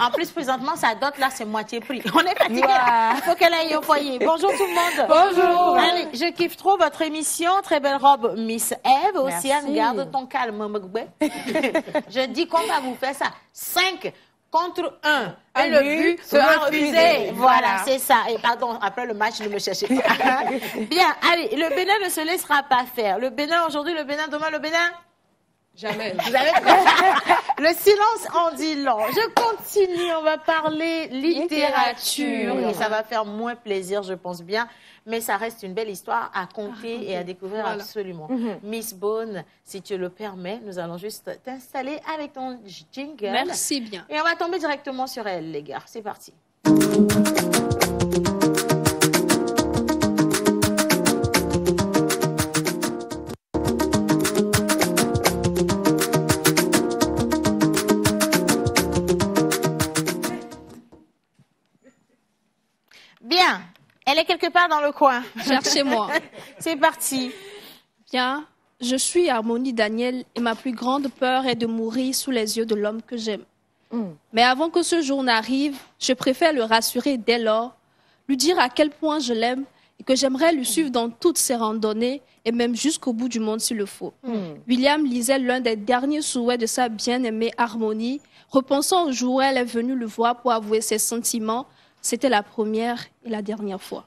En plus, présentement, sa dot là, c'est moitié prix. On est fatigué.
Voilà.
Il faut qu'elle aille au foyer. Bonjour tout le monde.
Bonjour.
Allez, je kiffe trop votre émission. Très belle robe, Miss Eve. Océane,
Merci.
garde ton calme, Mogbe. Je dis qu'on va vous faire ça. 5 contre 1. Et le but sera refusé. Voilà, c'est ça. Et pardon, après le match, ne me cherchez pas. Bien, allez, le Bénin ne se laissera pas faire. Le Bénin aujourd'hui, le Bénin demain, le Bénin.
Jamais.
Vous avez le silence en dit long. Je continue, on va parler littérature. Et ça va faire moins plaisir, je pense bien. Mais ça reste une belle histoire à conter et à découvrir absolument. Miss Bone, si tu le permets, nous allons juste t'installer avec ton jingle.
Merci bien.
Et on va tomber directement sur elle, les gars. C'est parti. Bien. Elle est quelque part dans le coin.
Cherchez-moi.
C'est parti.
Bien, je suis Harmonie Daniel et ma plus grande peur est de mourir sous les yeux de l'homme que j'aime. Mais avant que ce jour n'arrive, je préfère le rassurer dès lors, lui dire à quel point je l'aime et que j'aimerais lui suivre dans toutes ses randonnées et même jusqu'au bout du monde s'il le faut. William lisait l'un des derniers souhaits de sa bien-aimée Harmonie, repensant au jour où elle est venue le voir pour avouer ses sentiments. C'était la première et la dernière fois.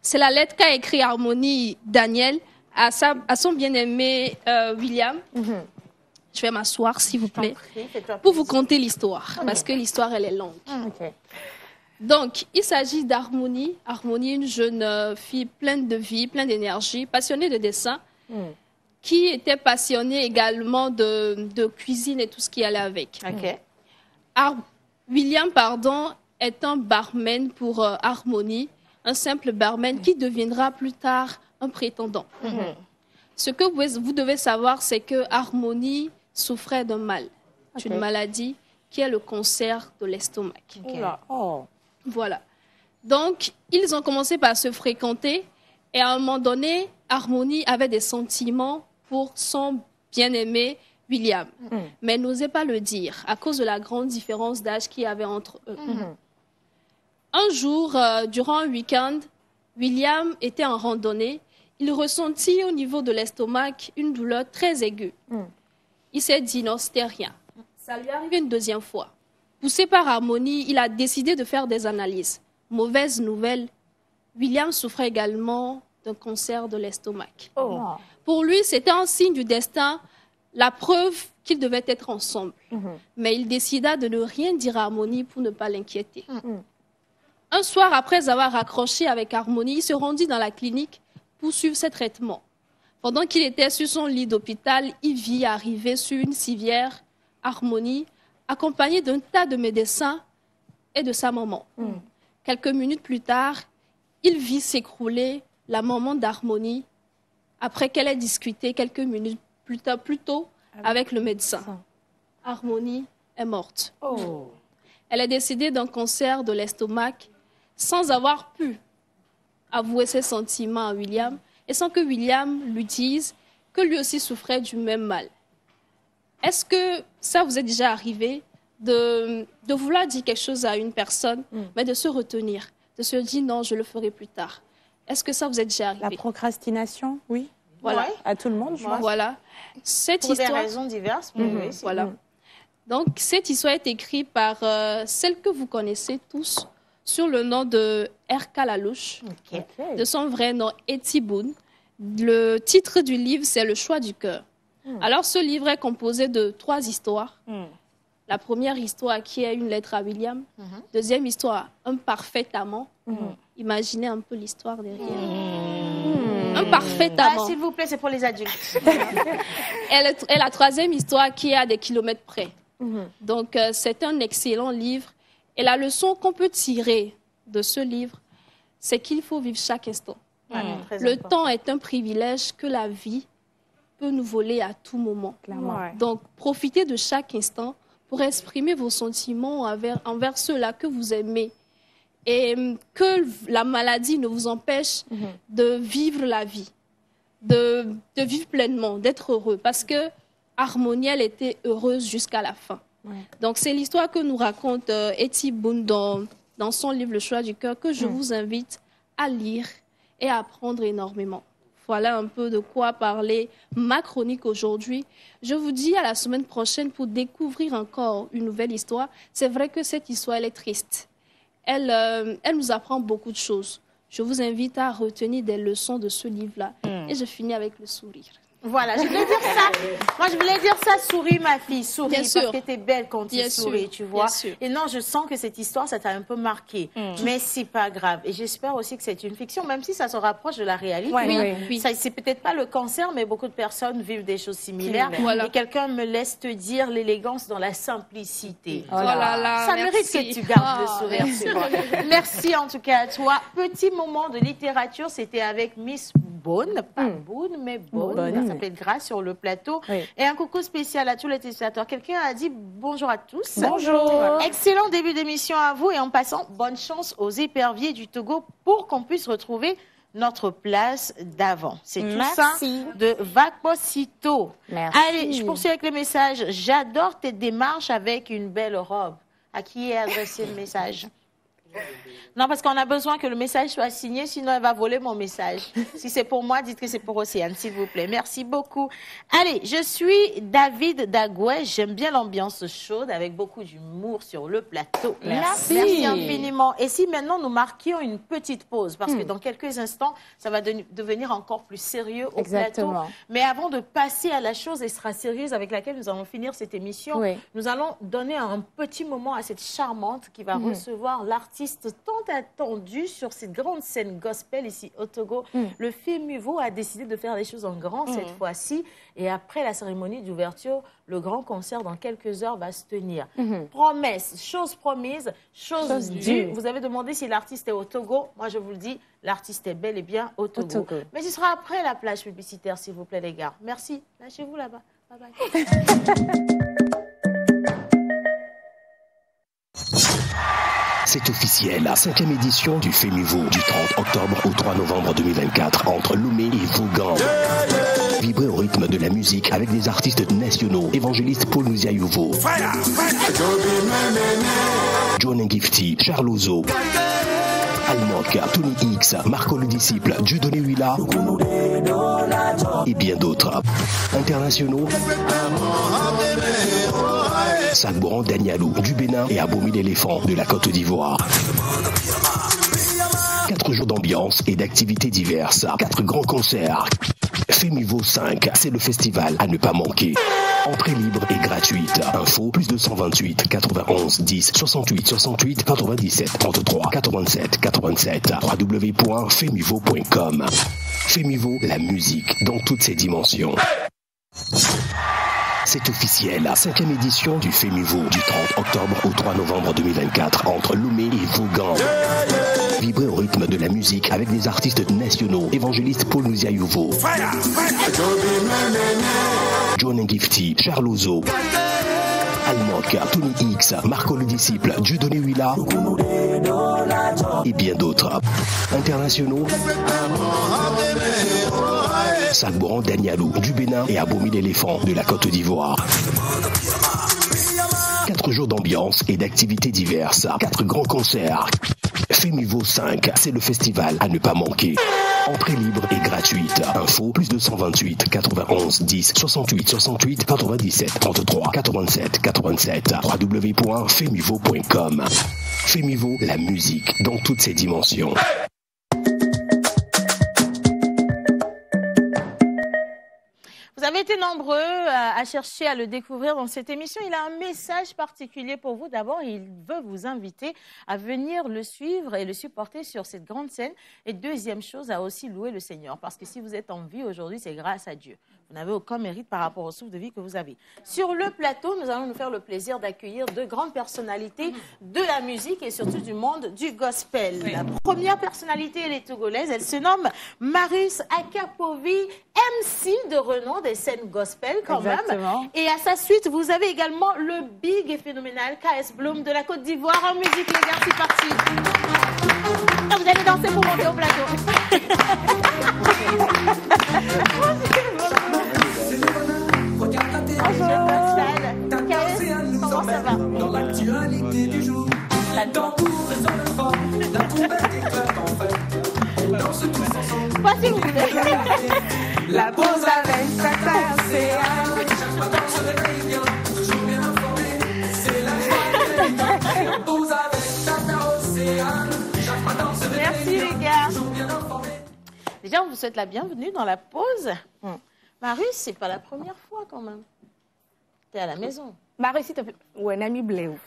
C'est la lettre qu'a écrit Harmonie Daniel à son bien-aimé William. Je vais m'asseoir, s'il vous plaît, pour vous conter l'histoire, parce que l'histoire, elle est longue.
Ok.
Donc, il s'agit d'Harmonie. Harmonie, une jeune fille pleine de vie, pleine d'énergie, passionnée de dessin, qui était passionnée également de cuisine et tout ce qui allait avec. William, est un barman pour Harmonie, un simple barman qui deviendra plus tard un prétendant. Ce que vous devez savoir, c'est que Harmonie souffrait d'un mal, d'une maladie qui est le cancer de l'estomac. Voilà. Donc, ils ont commencé par se fréquenter et à un moment donné, Harmonie avait des sentiments pour son bien-aimé William, mais n'osait pas le dire à cause de la grande différence d'âge qu'il y avait entre eux. Un jour, durant un week-end, William était en randonnée. Il ressentit au niveau de l'estomac une douleur très aiguë. Il s'est dit non, c'était rien. Ça lui est arrivé une deuxième fois. Poussé par Harmonie, il a décidé de faire des analyses. Mauvaise nouvelle, William souffrait également d'un cancer de l'estomac. Pour lui, c'était un signe du destin, la preuve qu'ils devaient être ensemble. Mais il décida de ne rien dire à Harmonie pour ne pas l'inquiéter. Un soir, après avoir raccroché avec Harmonie, il se rendit dans la clinique pour suivre ses traitements. Pendant qu'il était sur son lit d'hôpital, il vit arriver sur une civière Harmonie, accompagnée d'un tas de médecins et de sa maman. Quelques minutes plus tard, il vit s'écrouler la maman d'Harmonie après qu'elle ait discuté quelques minutes plus tôt avec le médecin. Harmonie est morte. Elle est décédée d'un cancer de l'estomac sans avoir pu avouer ses sentiments à William et sans que William lui dise que lui aussi souffrait du même mal. Est-ce que ça vous est déjà arrivé de vouloir dire quelque chose à une personne, mais de se retenir, de se dire non, je le ferai plus tard? Est-ce que ça vous est déjà arrivé?
La procrastination, oui.
Voilà.
À tout le monde, je pense.
Voilà. Cette
Pour
histoire...
des raisons diverses. Oui,
Voilà. Donc, cette histoire est écrite par celle que vous connaissez tous sur le nom de Erka Lalouche, de son vrai nom Etiboun. Le titre du livre, c'est Le choix du cœur. Alors, ce livre est composé de 3 histoires. La première histoire qui est une lettre à William. Deuxième histoire, un parfait amant. Imaginez un peu l'histoire derrière. Un parfait amant.
S'il vous plaît, c'est pour les adultes.
Et la troisième histoire qui est à des kilomètres près. Donc, c'est un excellent livre. Et la leçon qu'on peut tirer de ce livre, c'est qu'il faut vivre chaque instant. Le temps est un privilège que la vie peut nous voler à tout moment. Donc, profitez de chaque instant pour exprimer vos sentiments envers ceux-là que vous aimez. Et que la maladie ne vous empêche de vivre la vie, de vivre pleinement, d'être heureux. Parce que Harmonie, elle était heureuse jusqu'à la fin. Donc, c'est l'histoire que nous raconte Eti Boone dans son livre Le choix du cœur, que je vous invite à lire et à apprendre énormément. Voilà un peu de quoi parler ma chronique aujourd'hui. Je vous dis à la semaine prochaine pour découvrir encore une nouvelle histoire. C'est vrai que cette histoire, elle est triste. Elle nous apprend beaucoup de choses. Je vous invite à retenir des leçons de ce livre-là. Et je finis avec le sourire.
Voilà, je voulais dire ça. Moi, je voulais dire ça, souris, ma fille, souris,
Bien
parce
sûr.
que t'es belle quand tu souris, tu vois. Et non, je sens que cette histoire, ça t'a un peu marqué. Mais c'est pas grave. Et j'espère aussi que c'est une fiction, même si ça se rapproche de la réalité.
Oui.
Ça, c'est peut-être pas le cancer, mais beaucoup de personnes vivent des choses similaires. Et quelqu'un me laisse te dire l'élégance dans la simplicité. Ça mérite que tu gardes le sourire. C'est bon. Merci en tout cas à toi. Petit moment de littérature, c'était avec Miss Boone, pas Boone, mais Boone. Ça s'appelle Grâce sur le plateau. Et un coucou spécial à tous les téléspectateurs. Quelqu'un a dit bonjour à tous.
Bonjour.
Excellent début d'émission à vous. Et en passant, bonne chance aux éperviers du Togo pour qu'on puisse retrouver notre place d'avant. C'est tout ça de Vakposito. Allez, je poursuis avec le message. J'adore tes démarches avec une belle robe. À qui est adressé le message? Non, parce qu'on a besoin que le message soit signé, sinon elle va voler mon message. Si c'est pour moi, dites que c'est pour Océane, s'il vous plaît. Merci beaucoup. Allez, je suis David Dagouet. J'aime bien l'ambiance chaude avec beaucoup d'humour sur le plateau. Merci infiniment. Et si maintenant nous marquions une petite pause, parce que dans quelques instants, ça va devenir encore plus sérieux au plateau. Mais avant de passer à la chose extra sérieuse avec laquelle nous allons finir cette émission, nous allons donner un petit moment à cette charmante qui va recevoir l'artiste tant attendu sur cette grande scène gospel ici au Togo. Le FEMUVO a décidé de faire les choses en grand cette fois-ci. Et après la cérémonie d'ouverture, le grand concert dans quelques heures va se tenir. Promesse, chose promise, chose due. Vous avez demandé si l'artiste est au Togo. Moi, je vous le dis, l'artiste est bel et bien au Togo. Mais ce sera après la plage publicitaire, s'il vous plaît, les gars. Merci. Lâchez-vous là-bas. Bye bye.
C'est officiel, la 5e édition du FEMUVO du 30 octobre au 3 novembre 2024 entre Lomé et Vaughan. Vibrez au rythme de la musique avec des artistes nationaux. Évangéliste Paul Nuziayouvo, John Ngifty, Charles Ozo, Almok, Tony X, Marco le Disciple, Dieudonné Huila et bien d'autres. Internationaux, Sagboran Danialou du Bénin et Aboumi l'éléphant de la Côte d'Ivoire. 4 jours d'ambiance et d'activités diverses. 4 grands concerts. FEMUVO 5, c'est le festival à ne pas manquer. Entrée libre et gratuite. Info plus 228 91 10 68 68 97 33 87 87 www.femuvo.com. FEMUVO, la musique dans toutes ses dimensions. C'est officiel, la 5e édition du FEMUVO du 30 octobre au 3 novembre 2024 entre Lomé et Vaughan. Vibrez au rythme de la musique avec des artistes nationaux. Évangéliste Paul Nuziayouvo, John Ngifty, Charles Ozo, Almok, Tony X, Marco le Disciple, Dieudonné Huila et bien d'autres. Internationaux, Sagboran Danialou du Bénin et Aboumi l'éléphant de la Côte d'Ivoire. 4 jours d'ambiance et d'activités diverses. 4 grands concerts. FEMUVO 5, c'est le festival à ne pas manquer. Entrée libre et gratuite. Info plus 228 91 10 68 68 97 33 87 87 www.femuvo.com. FEMUVO, la musique dans toutes ses dimensions.
Vous avez été nombreux à chercher à le découvrir dans cette émission. Il a un message particulier pour vous. D'abord, il veut vous inviter à venir le suivre et le supporter sur cette grande scène. Et deuxième chose, à aussi louer le Seigneur. Parce que si vous êtes en vie aujourd'hui, c'est grâce à Dieu. Vous n'avez aucun mérite par rapport au souffle de vie que vous avez. Sur le plateau, nous allons nous faire le plaisir d'accueillir deux grandes personnalités de la musique et surtout du monde du gospel. La première personnalité, elle est togolaise. Elle se nomme Marius Akapovi, MC de renom des scènes gospel quand même. Et à sa suite, vous avez également le big et phénoménal KS Bloom de la Côte d'Ivoire. En musique, les gars, c'est parti. Vous allez danser pour monter au plateau. Comment ça va?
Dans l'actualité du jour, tambour résonne fort, la trompette éclate en fête. Danse tous ensemble.
Pas si vous voulez.
La pause avec Tata Océane.
Chaque matin on se réveille bien, toujours bien informé. C'est la joie. La pause avec Tata Océane. Chaque matin on se réveille
Merci
bien,
les gars.
toujours bien informé.
Déjà, on vous souhaite la bienvenue dans la pause. Marius, c'est pas la première fois quand même. T'es à la maison.
Marie, s'il te plaît. Ouais, Nami Bléouf.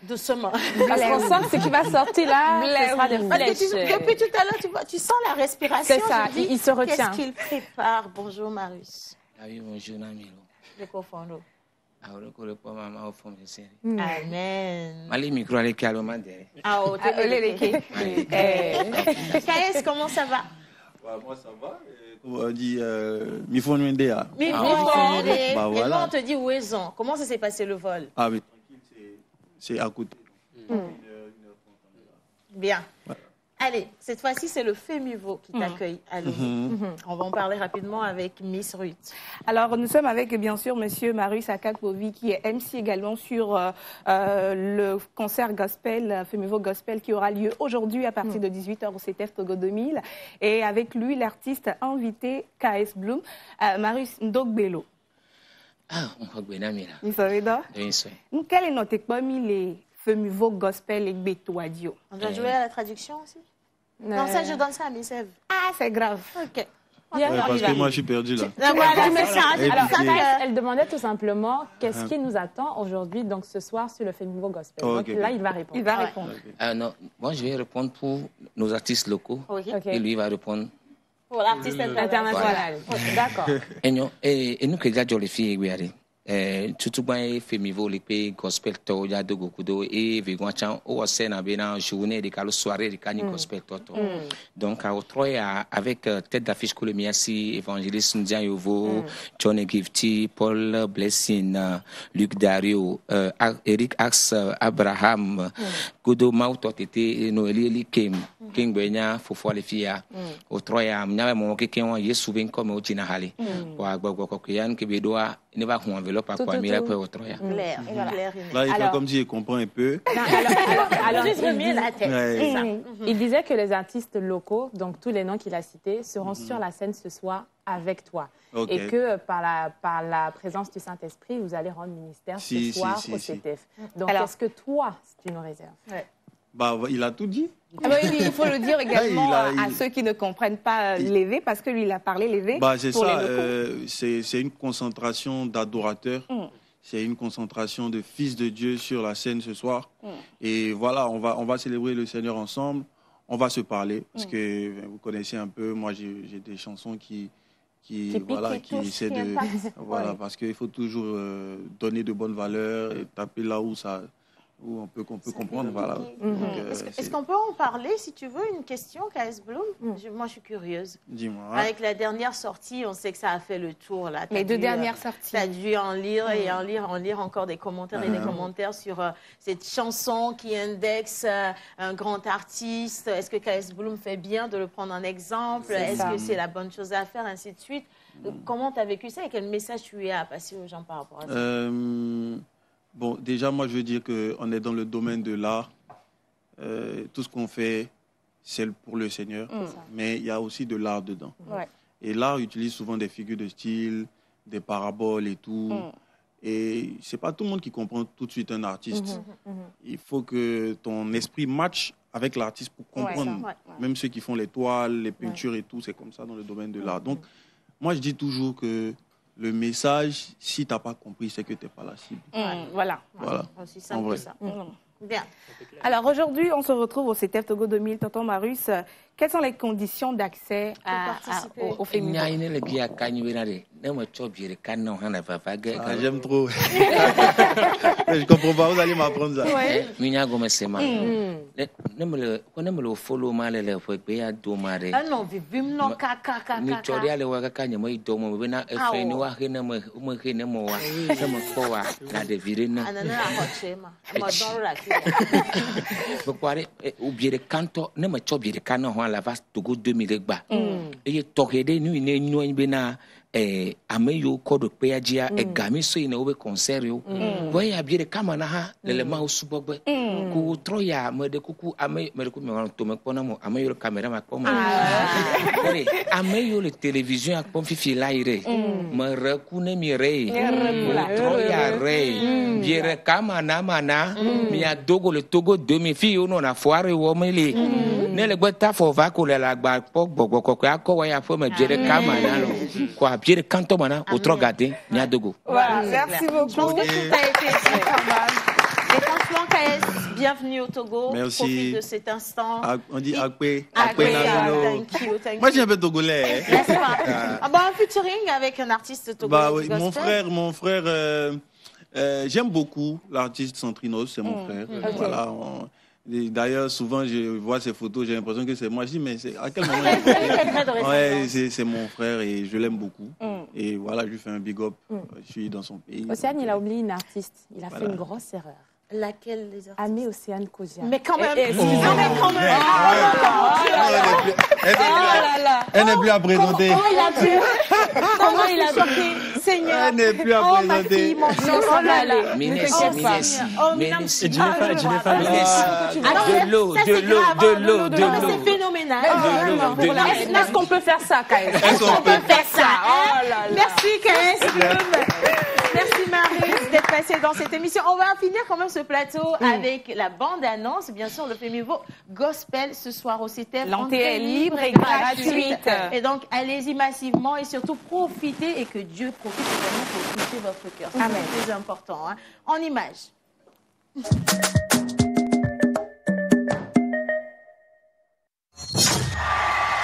Doucement.
Parce qu'on sent que ce qui va sortir là, ce sera des
Parce que
flèches.
depuis tout à l'heure, tu sens la respiration.
C'est ça,
je dis,
il se retient.
Qu'est-ce qu'il prépare? Bonjour Marius.
Ah oui, bonjour, Namilo.
Le cofondo.
Ah, on reconnaît pas maman au fond de série.
Amen.
Mali micro avec calme derrière.
Ah, oh, KS, comment ça va?
Moi, ça va. Comment on dit Mifondwendea.
Mifondwendea. Et
Bah,
nous,
voilà.
on te dit Ouezon. Comment ça s'est passé le vol?
Ah, mais tranquille, c'est à côté.
Bien. Allez, cette fois-ci, c'est le FEMUVO qui t'accueille à Lomé. On va en parler rapidement avec Miss Ruth.
Alors, nous sommes avec, bien sûr, Monsieur Marius Akapovi, qui est MC également sur le concert gospel, FEMUVO Gospel, qui aura lieu aujourd'hui à partir de 18h au CTF Togo 2000. Et avec lui, l'artiste invité KS Bloom, Marius Ndogbelo.
Ah, on va bien Namila.
Vous savez donc?
Bien sûr.
Quel est notre parmi les FEMUVO Gospel et Bétoadio?
On doit jouer à la traduction aussi? Non, ça, je donne ça à Miss Eve.
Ah, c'est grave.
OK.
Ouais, parce que moi, je suis perdu là.
Voilà, mais ça,
Alors, elle demandait tout simplement qu'est-ce qui nous attend aujourd'hui, donc ce soir, sur le FEMUVO Gospel.
Oh,
donc là, il va répondre.
Il va répondre.
Non, moi, je vais répondre pour nos artistes locaux.
OK.
Et lui va répondre.
Pour l'artiste
International. D'accord.
Et nous, que déjà, les filles, oui, tout bien FEMUVO les pays gospel to ya de gokudo et vigouachan au scène bena journée de calo soirée de cani gospel toto donc à Otroya avec tête d'affiche que le merci évangéliste Ndian Yovo, Johnny Gifty, Paul Blessing, Luc Dario, Eric Ax, Abraham, Godo Mauto Tete Noeli Kim King Benya Fofo les filles Otroya mnyawe mo ke ken Yesu ben comme au China Hali wa gbogbo ko yan ke bedoa ne va qu'on enveloppe à quoi mira pour Otroya.
Claire, claire.
Là, il fait comme s'il comprend un peu.
Alors, juste remuer la tête.
Ouais.
Ça.
Il disait que les artistes locaux, donc tous les noms qu'il a cités, seront sur la scène ce soir avec toi.
Ok.
Et que par la présence du Saint-Esprit, vous allez rendre ministère ce soir au CTF. Donc,
Alors,
est-ce que toi, c'est une réserve?
Bah, il a tout dit.
Ah bah oui, il faut le dire également
Il a-
à ceux qui ne comprennent pas l'évé, parce que lui, il a parlé l'évé.
Bah, c'est
pour
ça.
les locaux.
C'est une concentration d'adorateurs. C'est une concentration de fils de Dieu sur la scène ce soir. Et voilà, on va célébrer le Seigneur ensemble. On va se parler. Parce que vous connaissez un peu, moi, j'ai des chansons qui voilà, qui
touchent,
essaient
qui
de.
impactent.
Voilà, parce qu'il faut toujours donner de bonnes valeurs et taper là où on peut comprendre. Voilà. Donc,
Est-ce qu'on peut en parler, si tu veux, une question, KS Bloom? Moi, je suis curieuse.
dis-moi.
Avec la dernière sortie, on sait que ça a fait le tour. Là.
Les deux dernières sorties.
Tu as dû en lire et en lire encore des commentaires et des commentaires sur cette chanson qui indexe un grand artiste. Est-ce que KS Bloom fait bien de le prendre en exemple? Est-ce que c'est la bonne chose à faire, ainsi de suite? Comment tu as vécu ça et quel message tu as à passer aux gens par rapport à ça?
Bon, déjà, moi, je veux dire qu'on est dans le domaine de l'art. Tout ce qu'on fait, c'est pour le Seigneur. Mais il y a aussi de l'art dedans.
Ouais.
Et l'art utilise souvent des figures de style, des paraboles et tout. Et c'est pas tout le monde qui comprend tout de suite un artiste. Il faut que ton esprit matche avec l'artiste pour comprendre. Même ceux qui font les toiles, les peintures et tout, c'est comme ça dans le domaine de l'art. Donc, moi, je dis toujours que le message, si tu n'as pas compris, c'est que tu n'es pas la cible.
Voilà.
Aussi simple que ça. Bien.
Alors aujourd'hui, on se retrouve au CTF Togo 2000. Tonton Marius, quelles sont les conditions d'accès au féminin?
J'aime trop. Je comprends pas, vous allez m'apprendre ça.
Ah non, vivim non kaka.
Togo 2000 gba eye tokede ni ne nyoin be na ameyo kodo peajia egami so ina obe concert yo bo ya biere kama na ha lele ma osubogbe ku tro ya mede kuku ame ku me to me pona mo ameyo camera ma poma ameyo le télévision ak pom fifi la ire me reku ne mi re tro ya re biere kama na mana mi adogo le Togo 2000 fi yo no na foire wo mele ne le gbeta fo va ko le la gba gbogbo ko akọ ya fo me biere kama na lo quoi biere kanto mana au trop gardé Niadogo.
Voilà, merci beaucoup.
Je pense que tout a été dit quand même. Et franchement, KS, bienvenue au Togo.
Merci.
Profite de cet instant.
On dit Akwe.
Thank you.
Moi, j'ai un peu togolais.
N'est-ce pas? Un featuring avec un artiste togolais.
Bah, oui, mon frère, j'aime beaucoup l'artiste Centrinos, c'est mon frère. Voilà. D'ailleurs, souvent, je vois ces photos, j'ai l'impression que c'est moi. Je dis, mais à quel moment c'est mon frère et je l'aime beaucoup. Et voilà, je lui fais un big up. Je suis dans son pays.
Océane, il a oublié une artiste. Il a fait une grosse erreur.
Laquelle des artistes?
Amé Océane Kozia.
Mais quand même.
Elle n'est plus à présenter.
Comment il a sorti? Seigneur.
Elle n'est plus à présenter.
De l'eau. C'est phénoménal.
Est-ce qu'on peut faire ça, Kaes?
Est-ce qu'on peut faire ça? Merci, Kaes. Merci Marie d'être passée dans cette émission. On va finir quand même ce plateau avec la bande-annonce. Bien sûr, le Fémivo Gospel ce soir au CTF.
L'entrée est libre et gratuite.
Et donc, allez-y massivement et surtout profitez et que Dieu profite vraiment pour toucher votre cœur. C'est le plus important. Hein. En images.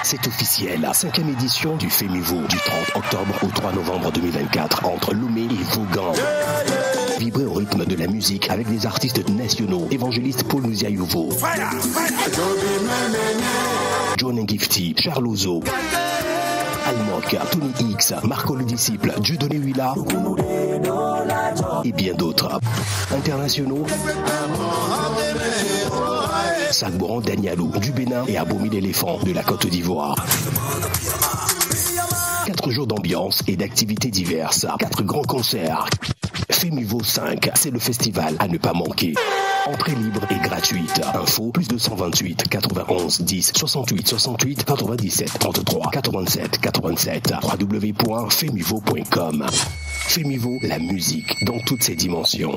C'est officiel, la 5e édition du Fémivo du 30 octobre au 3 novembre 2024 entre Lomé et Vaughan. Vibrez au rythme de la musique avec des artistes nationaux, évangéliste Paul Muziayouvo, John Ngifty, Charles Ozo, Almok, Tony X, Marco le Disciple, Dieudonné Huila et bien d'autres. Internationaux, Sagboran Danialou du Bénin et Abomi l'éléphant de la Côte d'Ivoire. 4 jours d'ambiance et d'activités diverses. 4 grands concerts. Fémivo 5, c'est le festival à ne pas manquer. Entrée libre et gratuite. Info plus 228 91 10 68 68 97 33 87 87 www.femivo.com. Fémivo, la musique dans toutes ses dimensions.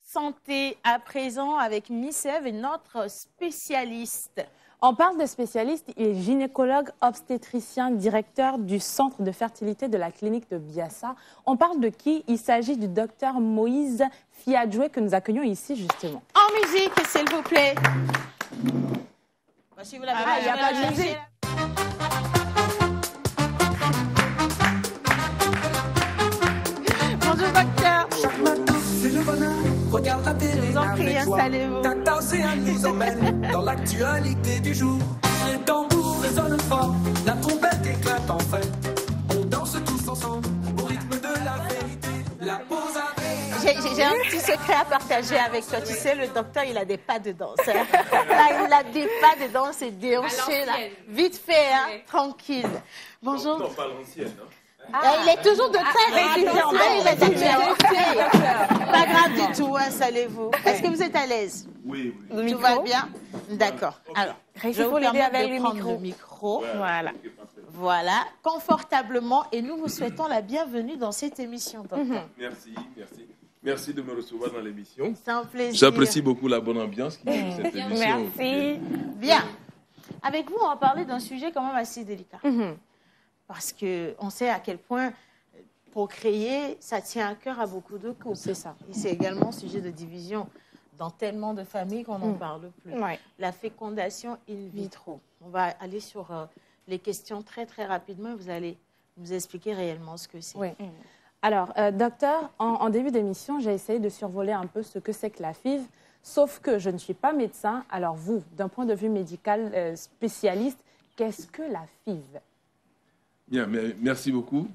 Santé à présent avec Miss Eve et notre spécialiste.
On parle de spécialiste, il est gynécologue, obstétricien, directeur du centre de fertilité de la clinique de Biassa. On parle de qui? Il s'agit du docteur Moïse Fiadjoué que nous accueillons ici justement.
En musique, s'il vous plaît. Si vous l'avez
il n'y a pas de musique.
Bonjour docteur.
C'est le bonheur. Regarde la télé avec joie. Tata Océane nous emmène dans l'actualité du jour. Les tambours résonnent fort, la trompette éclate enfin. On danse tous ensemble au rythme de la vérité. La pause avec
J'ai un petit secret à partager avec toi. Tu sais, le docteur, il a des pas de danse. Hein. Là, il a des pas de danse et déhanché, là. Vite fait, hein, tranquille. Bonjour.
Non, pas l'ancienne, hein.
Il est toujours de très résilient. Il est déjà pas grave du tout, installez-vous. Est-ce que vous êtes à l'aise?
Oui.
Tout va bien? D'accord. Alors, je vous permets de prendre le micro. Voilà, confortablement. Et nous vous souhaitons la bienvenue dans cette émission, docteur.
Merci de me recevoir dans l'émission.
C'est un plaisir.
J'apprécie beaucoup la bonne ambiance qui est cette émission.
Merci. Bien. Avec vous, on va parler d'un sujet quand même assez délicat. Parce qu'on sait à quel point procréer, ça tient à cœur à beaucoup de couples.
C'est ça.
Et c'est également sujet de division dans tellement de familles qu'on n'en parle plus. La fécondation in vitro. On va aller sur les questions très, très rapidement. Vous allez nous expliquer réellement ce que c'est.
Oui. Alors, docteur, en début d'émission, j'ai essayé de survoler un peu ce que c'est que la FIV, sauf que je ne suis pas médecin. Alors vous, d'un point de vue médical spécialiste, qu'est-ce que la FIV?
Bien, merci beaucoup.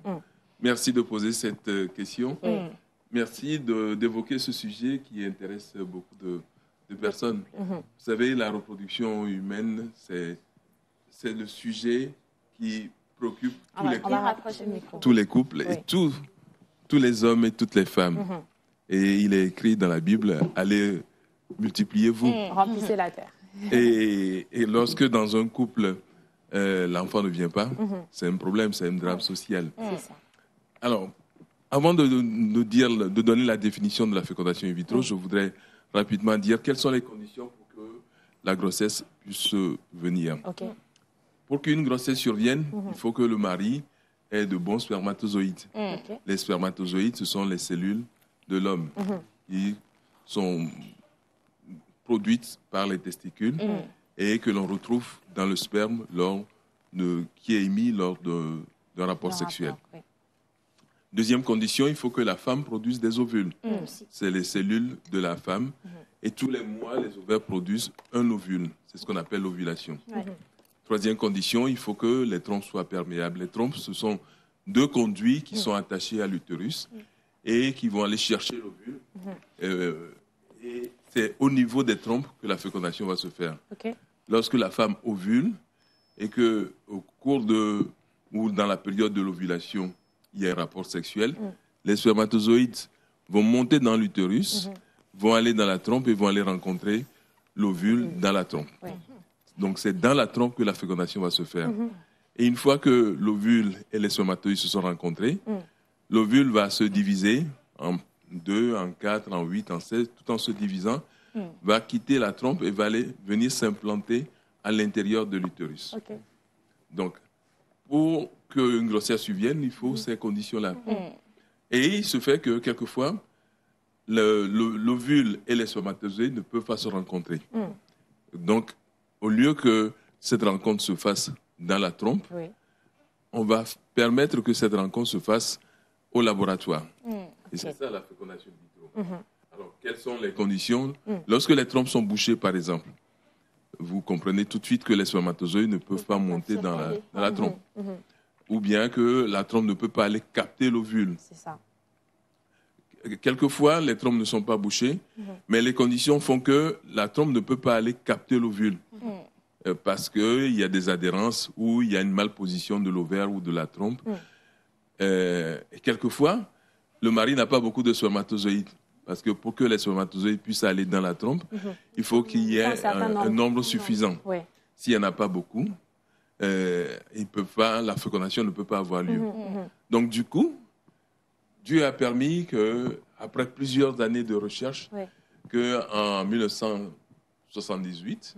Merci de poser cette question. Merci d'évoquer ce sujet qui intéresse beaucoup de personnes. Vous savez, la reproduction humaine, c'est le sujet qui préoccupe tous les couples et tous les hommes et toutes les femmes. Et il est écrit dans la Bible, allez, multipliez-vous.
Remplissez la terre.
Et lorsque dans un couple, l'enfant ne vient pas, c'est un problème, c'est un drame social.
C'est ça.
Alors, avant de donner la définition de la fécondation in vitro, je voudrais rapidement dire quelles sont les conditions pour que la grossesse puisse venir. Pour qu'une grossesse survienne, il faut que le mari ait de bons spermatozoïdes. Les spermatozoïdes, ce sont les cellules de l'homme qui sont produites par les testicules et que l'on retrouve dans le sperme qui est émis lors d'un rapport sexuel. Deuxième condition, il faut que la femme produise des ovules. C'est les cellules de la femme. Et tous les mois, les ovaires produisent un ovule. C'est ce qu'on appelle l'ovulation. Troisième condition, il faut que les trompes soient perméables. Les trompes, ce sont deux conduits qui sont attachés à l'utérus et qui vont aller chercher l'ovule. Et c'est au niveau des trompes que la fécondation va se faire. Lorsque la femme ovule et qu'au cours ou dans la période de l'ovulation, il y a un rapport sexuel, les spermatozoïdes vont monter dans l'utérus, vont aller dans la trompe et vont aller rencontrer l'ovule dans la trompe. Donc c'est dans la trompe que la fécondation va se faire. Et une fois que l'ovule et les spermatozoïdes se sont rencontrés, l'ovule va se diviser en 2, en 4, en 8, en 16, tout en se divisant, va quitter la trompe et va aller venir s'implanter à l'intérieur de l'utérus. Donc, pour qu'une grossesse survienne, il faut ces conditions-là. Et il se fait que, quelquefois, l'ovule et les spermatozoïdes ne peuvent pas se rencontrer. Donc, au lieu que cette rencontre se fasse dans la trompe, on va permettre que cette rencontre se fasse au laboratoire. Et c'est ça la fécondation in vitro. Alors, quelles sont les conditions? Lorsque les trompes sont bouchées, par exemple, vous comprenez tout de suite que les spermatozoïdes ne peuvent pas monter dans la trompe. Ou bien que la trompe ne peut pas aller capter l'ovule.
C'est ça.
Quelquefois, les trompes ne sont pas bouchées, mais les conditions font que la trompe ne peut pas aller capter l'ovule. Parce qu'il y a des adhérences ou il y a une malposition de l'ovaire ou de la trompe. Et quelquefois, le mari n'a pas beaucoup de spermatozoïdes. Parce que pour que les spermatozoïdes puissent aller dans la trompe, il faut qu'il y ait un nombre suffisant. S'il n'y en a pas beaucoup, la fécondation ne peut pas avoir lieu. Donc du coup, Dieu a permis qu'après plusieurs années de recherche, qu'en 1978,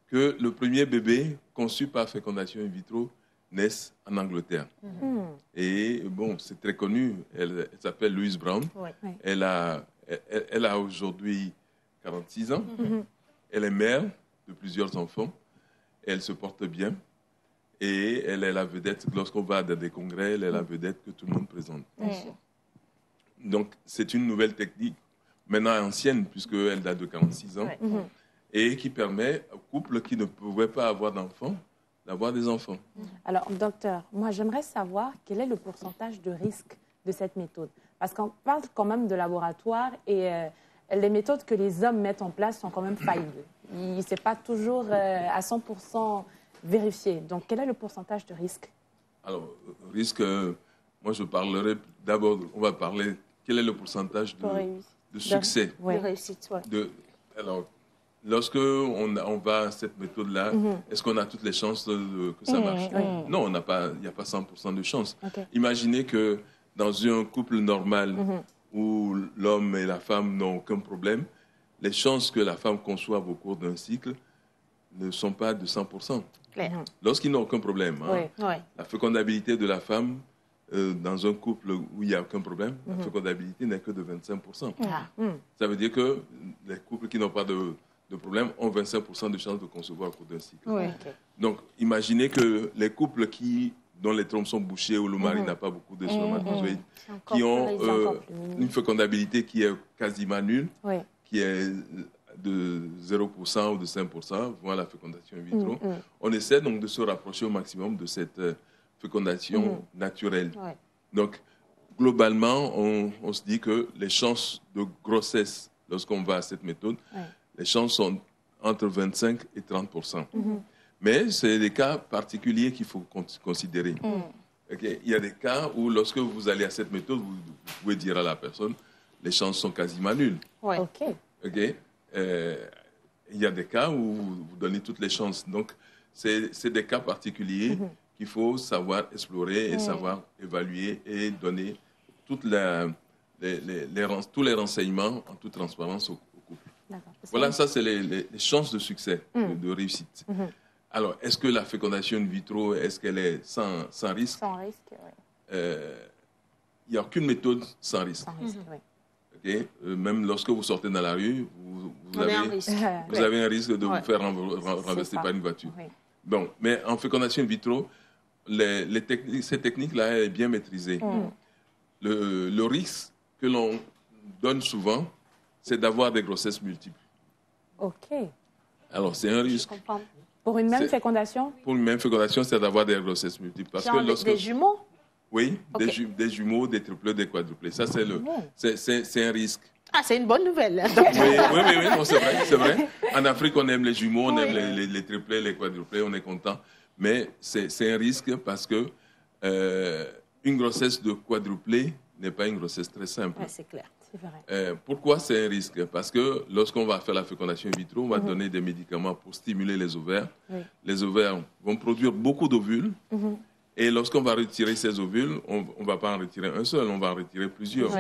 que le premier bébé conçu par fécondation in vitro naisse en Angleterre. Et bon, c'est très connu, elle s'appelle Louise Brown. Elle a aujourd'hui 46 ans. Elle est mère de plusieurs enfants. Elle se porte bien. Et elle est la vedette, lorsqu'on va dans des congrès, elle est la vedette que tout le monde présente. Donc, c'est une nouvelle technique, maintenant ancienne, puisqu'elle date de 46 ans, et qui permet aux couples qui ne pouvaient pas avoir d'enfants, d'avoir des enfants.
Alors, docteur, moi, j'aimerais savoir quel est le pourcentage de risque de cette méthode. Parce qu'on parle quand même de laboratoire et les méthodes que les hommes mettent en place sont quand même faillibles. Ce n'est pas toujours à 100% vérifié. Donc, quel est le pourcentage de risque?
Alors, risque, moi je parlerai d'abord, on va parler, quel est le pourcentage de succès?
De réussite, oui.
Alors, lorsque on va à cette méthode-là, est-ce qu'on a toutes les chances que ça marche? Non, il n'y a pas 100% de chance. Imaginez que dans un couple normal où l'homme et la femme n'ont aucun problème, les chances que la femme conçoive au cours d'un cycle ne sont pas de 100%. Lorsqu'ils n'ont aucun problème, la fécondabilité de la femme dans un couple où il n'y a aucun problème, la fécondabilité n'est que de 25%. Ça veut dire que les couples qui n'ont pas de problème ont 25% de chances de concevoir au cours d'un cycle. Donc, imaginez que les couples dont les trompes sont bouchées ou le mari n'a pas beaucoup de spermatozoïdes, qui ont une fécondabilité qui est quasiment nulle, qui est de 0% ou de 5%, voilà la fécondation in vitro. On essaie donc de se rapprocher au maximum de cette fécondation naturelle. Donc, globalement, on se dit que les chances de grossesse, lorsqu'on va à cette méthode, les chances sont entre 25 et 30%. Mais c'est des cas particuliers qu'il faut considérer. Il y a des cas où, lorsque vous allez à cette méthode, vous pouvez dire à la personne, les chances sont quasiment nulles. Il y a des cas où vous donnez toutes les chances. Donc, c'est des cas particuliers qu'il faut savoir explorer et savoir évaluer et donner tous les renseignements en toute transparence au couple. Voilà, ça, c'est les chances de succès, de réussite. Alors, est-ce que la fécondation in vitro, est-ce qu'elle est sans risque?
Sans risque, oui.
Il n'y a aucune méthode sans risque.
Sans risque,
même lorsque vous sortez dans la rue, vous avez un risque de vous faire renverser par une voiture. Bon, mais en fécondation in vitro, ces techniques-là, elle est bien maîtrisée. Le risque que l'on donne souvent, c'est d'avoir des grossesses multiples. Alors, c'est un risque.
Pour une même fécondation?
Pour une même fécondation, c'est d'avoir des grossesses multiples. Parce que
des jumeaux?
Oui, des jumeaux, des triplés, des quadruplés. Ça, c'est un risque.
Ah, c'est une bonne nouvelle.
Oui, non, c'est vrai. En Afrique, on aime les jumeaux, on aime les triplés, les quadruplés, on est content. Mais c'est un risque parce que une grossesse de quadruplé n'est pas une grossesse très simple.
C'est clair.
Pourquoi c'est un risque? Parce que lorsqu'on va faire la fécondation in vitro, on va donner des médicaments pour stimuler les ovaires. Les ovaires vont produire beaucoup d'ovules. Et lorsqu'on va retirer ces ovules, on ne va pas en retirer un seul, on va en retirer plusieurs.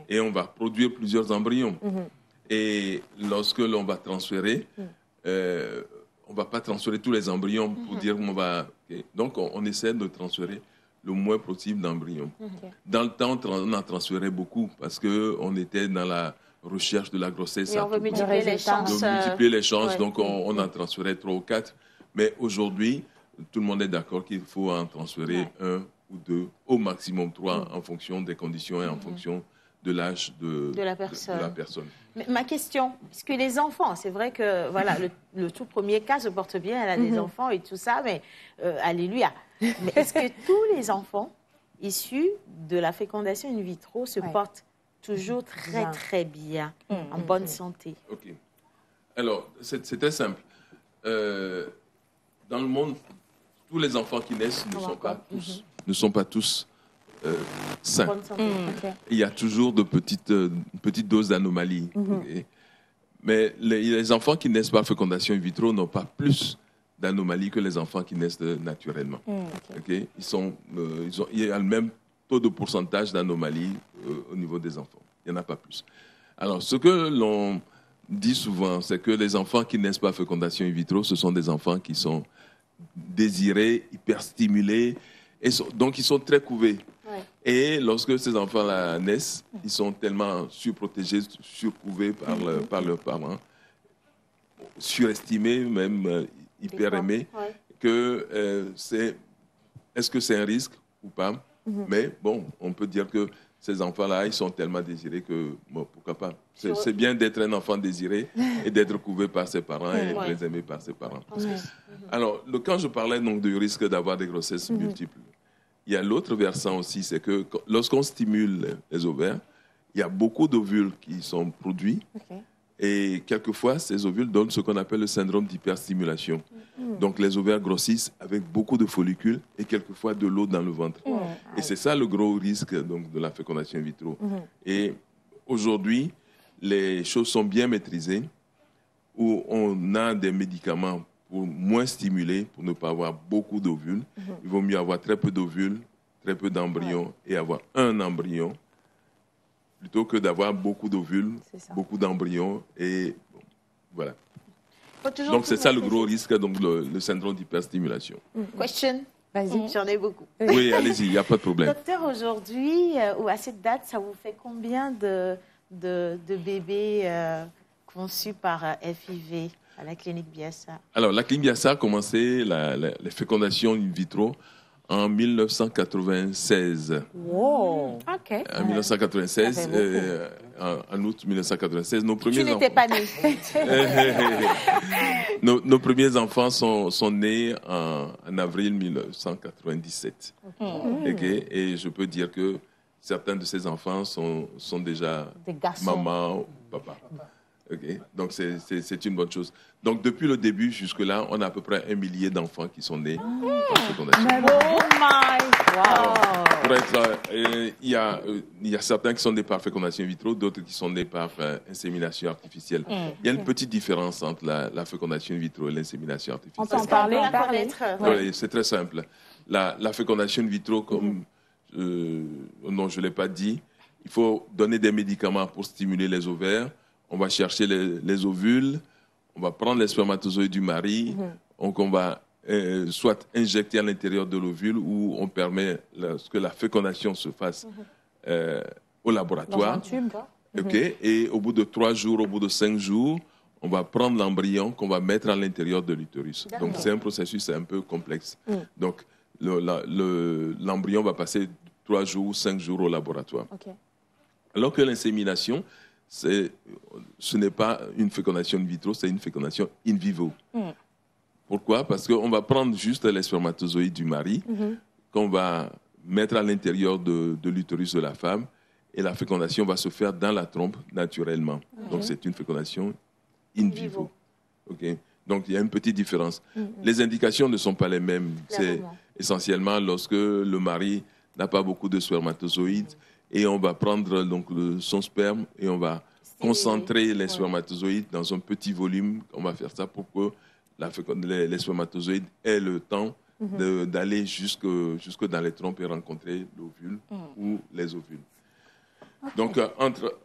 Et on va produire plusieurs embryons. Et lorsque l'on va transférer, on ne va pas transférer tous les embryons pour dire qu'on va... Donc, on essaie de transférer le moins possible d'embryons. Dans le temps, on en transférait beaucoup parce qu'on était dans la recherche de la grossesse.
Et on veut multiplier les chances.
Multiplier les chances, donc on en transférait 3 ou 4. Mais aujourd'hui, tout le monde est d'accord qu'il faut en transférer 1 ou 2, au maximum 3, en fonction des conditions et en fonction de l'âge de la personne.
Mais ma question, parce que les enfants, c'est vrai que voilà, le tout premier cas se porte bien, elle a des enfants et tout ça, mais alléluia. Mais est-ce que tous les enfants issus de la fécondation in vitro se portent toujours très, très bien, en bonne santé?
OK. Alors, c'est très simple. Dans le monde, tous les enfants qui naissent ne sont pas tous sains. Il y a toujours de petites doses d'anomalies. Mais les enfants qui naissent par fécondation in vitro n'ont pas plus d'anomalies que les enfants qui naissent naturellement. Il y a le même taux de pourcentage d'anomalies au niveau des enfants. Il n'y en a pas plus. Alors, ce que l'on dit souvent, c'est que les enfants qui naissent par fécondation in vitro, ce sont des enfants qui sont désirés, hyperstimulés, et donc ils sont très couvés. Et lorsque ces enfants-là naissent, ils sont tellement surprotégés, surcouvés par leurs parents, surestimés, même hyper aimés, que est-ce que c'est un risque ou pas? Mais bon, on peut dire que ces enfants-là, ils sont tellement désirés que, bon, pourquoi pas. C'est bien d'être un enfant désiré et d'être couvé par ses parents et d'être aimé par ses parents. Alors, quand je parlais donc du risque d'avoir des grossesses multiples, il y a l'autre versant aussi, c'est que lorsqu'on stimule les ovaires, il y a beaucoup d'ovules qui sont produits. Et quelquefois, ces ovules donnent ce qu'on appelle le syndrome d'hyperstimulation. Donc, les ovaires grossissent avec beaucoup de follicules et quelquefois de l'eau dans le ventre. Et c'est ça le gros risque donc, de la fécondation in vitro. Et aujourd'hui, les choses sont bien maîtrisées, où on a des médicaments pour moins stimuler, pour ne pas avoir beaucoup d'ovules. Il vaut mieux avoir très peu d'ovules, très peu d'embryons et avoir un embryon, plutôt que d'avoir beaucoup d'ovules, beaucoup d'embryons. Et bon, voilà. Donc, c'est ça le gros risque, donc le syndrome d'hyperstimulation.
Question? Vas-y, j'en ai beaucoup.
Oui, allez-y, il n'y a pas de problème.
Docteur, aujourd'hui, ou à cette date, ça vous fait combien de bébés conçus par FIV à la clinique Biassa?
Alors, la clinique Biassa a commencé les fécondations in vitro en 1996.
Wow. OK.
En 1996, en août 1996, nos premiers
Tu n'étais pas né.
nos premiers enfants sont nés en avril 1997. Okay? Et je peux dire que certains de ces enfants sont déjà maman ou papa. Okay? Donc, c'est une bonne chose. Donc, depuis le début jusque-là, on a à peu près 1 millier d'enfants qui sont nés en fécondation.
Oh my God!
Il y a certains qui sont nés par fécondation in vitro, d'autres qui sont nés par insémination artificielle. Il y a une petite différence entre la fécondation in vitro et l'insémination artificielle.
On peut en parler,
Oui, c'est très simple. La fécondation in vitro, comme non, je ne l'ai pas dit, il faut donner des médicaments pour stimuler les ovaires. On va chercher les ovules, on va prendre les spermatozoïdes du mari, donc on va soit injecter à l'intérieur de l'ovule ou on permet que la fécondation se fasse au laboratoire.
Dans un tube.
Et au bout de 3 jours, au bout de 5 jours, on va prendre l'embryon qu'on va mettre à l'intérieur de l'utérus. Donc c'est un processus un peu complexe. Donc l'embryon va passer 3 jours ou 5 jours au laboratoire. Alors que l'insémination, ce n'est pas une fécondation in vitro, c'est une fécondation in vivo. Pourquoi? Parce qu'on va prendre juste les spermatozoïdes du mari, qu'on va mettre à l'intérieur de l'utérus de la femme, et la fécondation va se faire dans la trompe naturellement. Donc c'est une fécondation in vivo. Donc il y a une petite différence. Les indications ne sont pas les mêmes. C'est essentiellement lorsque le mari n'a pas beaucoup de spermatozoïdes, et on va prendre donc son sperme et on va concentrer les spermatozoïdes dans un petit volume. On va faire ça pour que les spermatozoïdes aient le temps d'aller jusque dans les trompes et rencontrer l'ovule ou les ovules. Donc, entre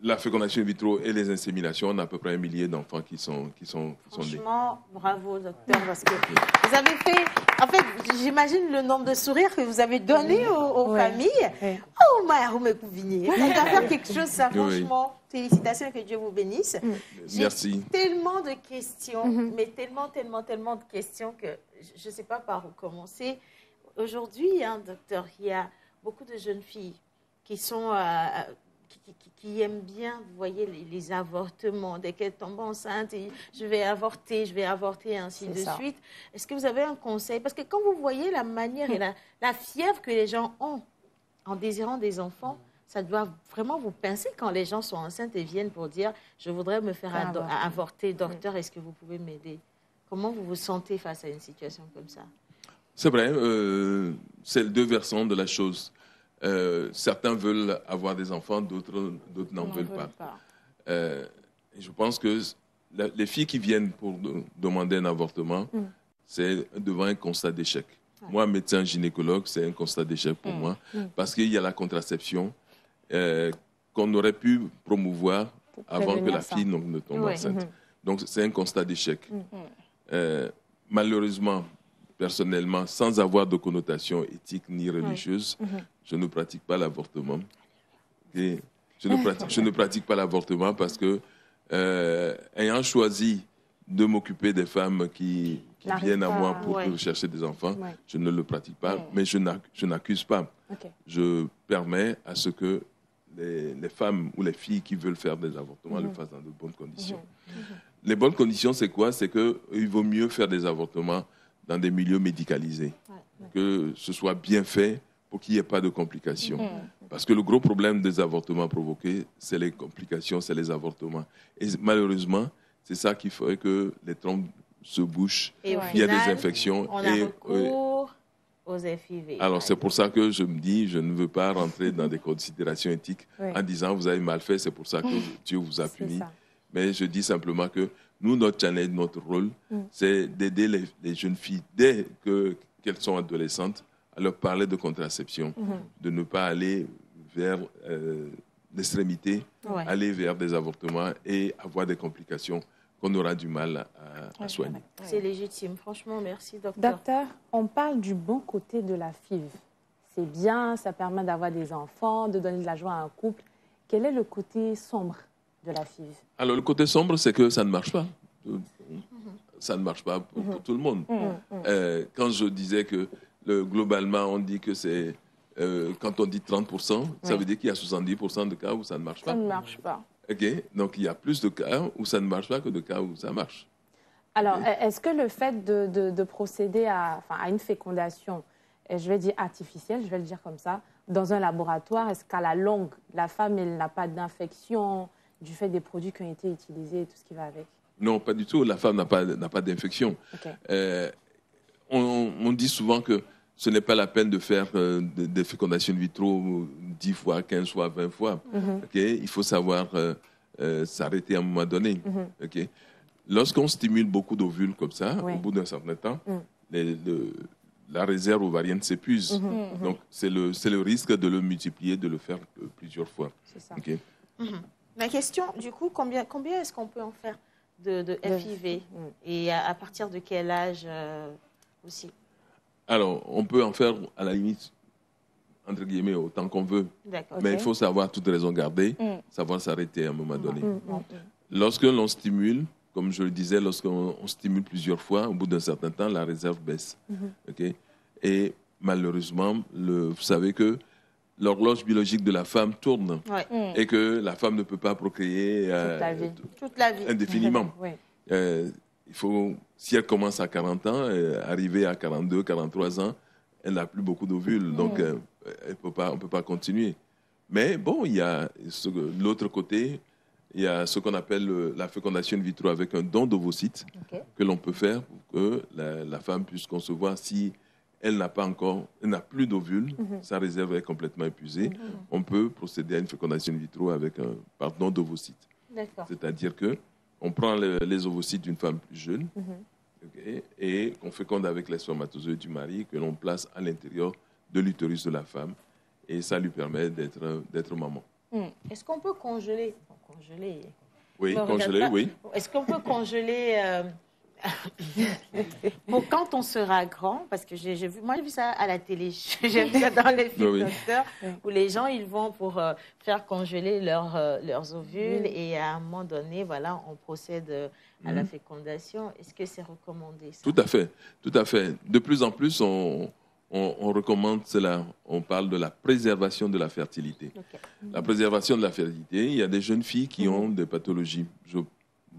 la fécondation in vitro et les inséminations, on a à peu près 1 millier d'enfants qui sont nés.
Franchement, bravo, docteur, parce que vous avez fait... En fait, j'imagine le nombre de sourires que vous avez donné aux familles. Oh, ma Roumé-Couvigné, vous allez faire quelque chose, ça, franchement. Félicitations, que Dieu vous bénisse.
Merci.
J'ai tellement de questions, mais tellement de questions que je ne sais pas par où commencer. Aujourd'hui, docteur, il y a beaucoup de jeunes filles qui sont... qui aiment bien, vous voyez, les avortements. Dès qu'elles tombent enceintes, je vais avorter, ainsi de suite. Est-ce que vous avez un conseil? Parce que quand vous voyez la manière et la fièvre que les gens ont en désirant des enfants, ça doit vraiment vous pincer quand les gens sont enceintes et viennent pour dire « je voudrais me faire avorter, docteur, est-ce que vous pouvez m'aider ?» Comment vous vous sentez face à une situation comme ça?
C'est vrai, c'est les deux versants de la chose. Certains veulent avoir des enfants, d'autres n'en veulent pas. Et je pense que les filles qui viennent pour demander un avortement, c'est devant un constat d'échec. Moi, médecin gynécologue, c'est un constat d'échec pour moi, parce qu'il y a la contraception qu'on aurait pu promouvoir avant que la fille ne tombe enceinte. Donc, c'est un constat d'échec. Malheureusement, personnellement, sans avoir de connotation éthique ni religieuse, je ne pratique pas l'avortement. Et je ne pratique pas l'avortement parce que, ayant choisi de m'occuper des femmes qui viennent à moi pour chercher des enfants, je ne le pratique pas, mais je n'accuse pas. Je permets à ce que les femmes ou les filles qui veulent faire des avortements le fassent dans de bonnes conditions. Les bonnes conditions, c'est quoi? C'est qu'il vaut mieux faire des avortements dans des milieux médicalisés, que ce soit bien fait pour qu'il n'y ait pas de complications. Parce que le gros problème des avortements provoqués, c'est les complications, c'est les avortements. Et malheureusement, c'est ça qui ferait que les trompes se bouchent, il y a des infections.
On a recours aux FIV.
Alors c'est pour ça que je me dis, je ne veux pas rentrer dans des considérations éthiques en disant vous avez mal fait, c'est pour ça que Dieu vous a puni. Mais je dis simplement que nous, notre challenge, notre rôle, c'est d'aider les jeunes filles dès qu'elles sont adolescentes à leur parler de contraception, de ne pas aller vers l'extrémité, aller vers des avortements et avoir des complications qu'on aura du mal à soigner.
C'est légitime. Franchement, merci, docteur.
Docteur, on parle du bon côté de la FIV. C'est bien, ça permet d'avoir des enfants, de donner de la joie à un couple. Quel est le côté sombre de la FIV?
Alors, le côté sombre, c'est que ça ne marche pas. Ça ne marche pas pour tout le monde. Quand je disais que globalement, on dit que c'est... quand on dit 30%, ça veut dire qu'il y a 70% de cas où ça ne marche pas.
Ça ne marche pas.
Okay. Donc, il y a plus de cas où ça ne marche pas que de cas où ça marche.
Alors, est-ce que le fait de procéder à une fécondation, je vais dire artificielle, je vais le dire comme ça, dans un laboratoire, est-ce qu'à la longue, la femme, elle n'a pas d'infection du fait des produits qui ont été utilisés et tout ce qui va avec?
Non, pas du tout. La femme n'a pas d'infection. Okay. On dit souvent que ce n'est pas la peine de faire des fécondations in vitro 10 fois, 15 fois, 20 fois. Okay? Il faut savoir s'arrêter à un moment donné. Okay? Lorsqu'on stimule beaucoup d'ovules comme ça, au bout d'un certain temps, la réserve ovarienne s'épuise. Donc, c'est le risque de le multiplier, de le faire plusieurs fois.
C'est ça.
Okay?
Ma question, du coup, combien est-ce qu'on peut en faire de FIV et à partir de quel âge aussi?
Alors, on peut en faire, à la limite, entre guillemets, autant qu'on veut. Mais il faut savoir toute raison garder, savoir s'arrêter à un moment donné. Lorsque l'on stimule, comme je le disais, lorsqu'on stimule plusieurs fois, au bout d'un certain temps, la réserve baisse. Okay? Et malheureusement, vous savez que l'horloge biologique de la femme tourne et que la femme ne peut pas procréer
toute la vie.
Indéfiniment. Il faut, si elle commence à 40 ans, arriver à 42, 43 ans, elle n'a plus beaucoup d'ovules, donc on ne peut pas continuer. Mais bon, il y a l'autre côté, il y a ce qu'on appelle la fécondation in vitro avec un don d'ovocytes que l'on peut faire pour que la femme puisse concevoir si elle n'a plus d'ovules, sa réserve est complètement épuisée, on peut procéder à une fécondation in vitro avec un don d'ovocytes. C'est-à-dire que on prend les ovocytes d'une femme plus jeune et qu'on féconde avec les spermatozoïdes du mari que l'on place à l'intérieur de l'utérus de la femme et ça lui permet d'être maman.
Est-ce qu'on peut congeler?
Oui, congeler, oui.
Est-ce qu'on peut congeler pour quand on sera grand? Parce que j'ai vu ça à la télé, j'ai vu ça dans les films docteurs, où les gens ils vont pour faire congeler leurs ovules et à un moment donné, voilà, on procède à la fécondation. Est-ce que c'est recommandé ça?
Tout à fait, tout à fait. De plus en plus, on recommande cela. On parle de la préservation de la fertilité. La préservation de la fertilité, il y a des jeunes filles qui ont des pathologies. Je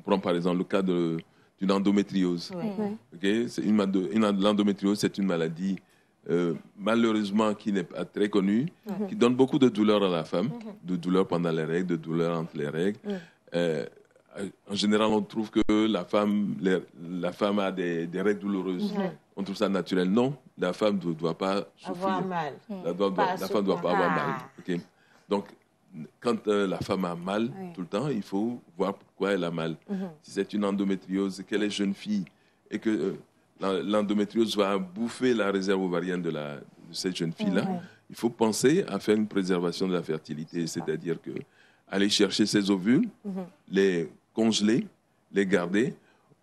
prends par exemple le cas d'une endométriose. L'endométriose, c'est une maladie malheureusement qui n'est pas très connue, qui donne beaucoup de douleurs à la femme, de douleurs pendant les règles, de douleurs entre les règles. En général, on trouve que la femme a des règles douloureuses. On trouve ça naturel. Non, la femme ne doit pas souffrir.
Avoir mal.
La femme ne doit pas avoir mal. Donc, quand la femme a mal tout le temps, il faut voir pourquoi elle a mal. Si c'est une endométriose, qu'elle est jeune fille et que l'endométriose va bouffer la réserve ovarienne de cette jeune fille-là, il faut penser à faire une préservation de la fertilité, c'est-à-dire que aller chercher ses ovules, les congeler, les garder,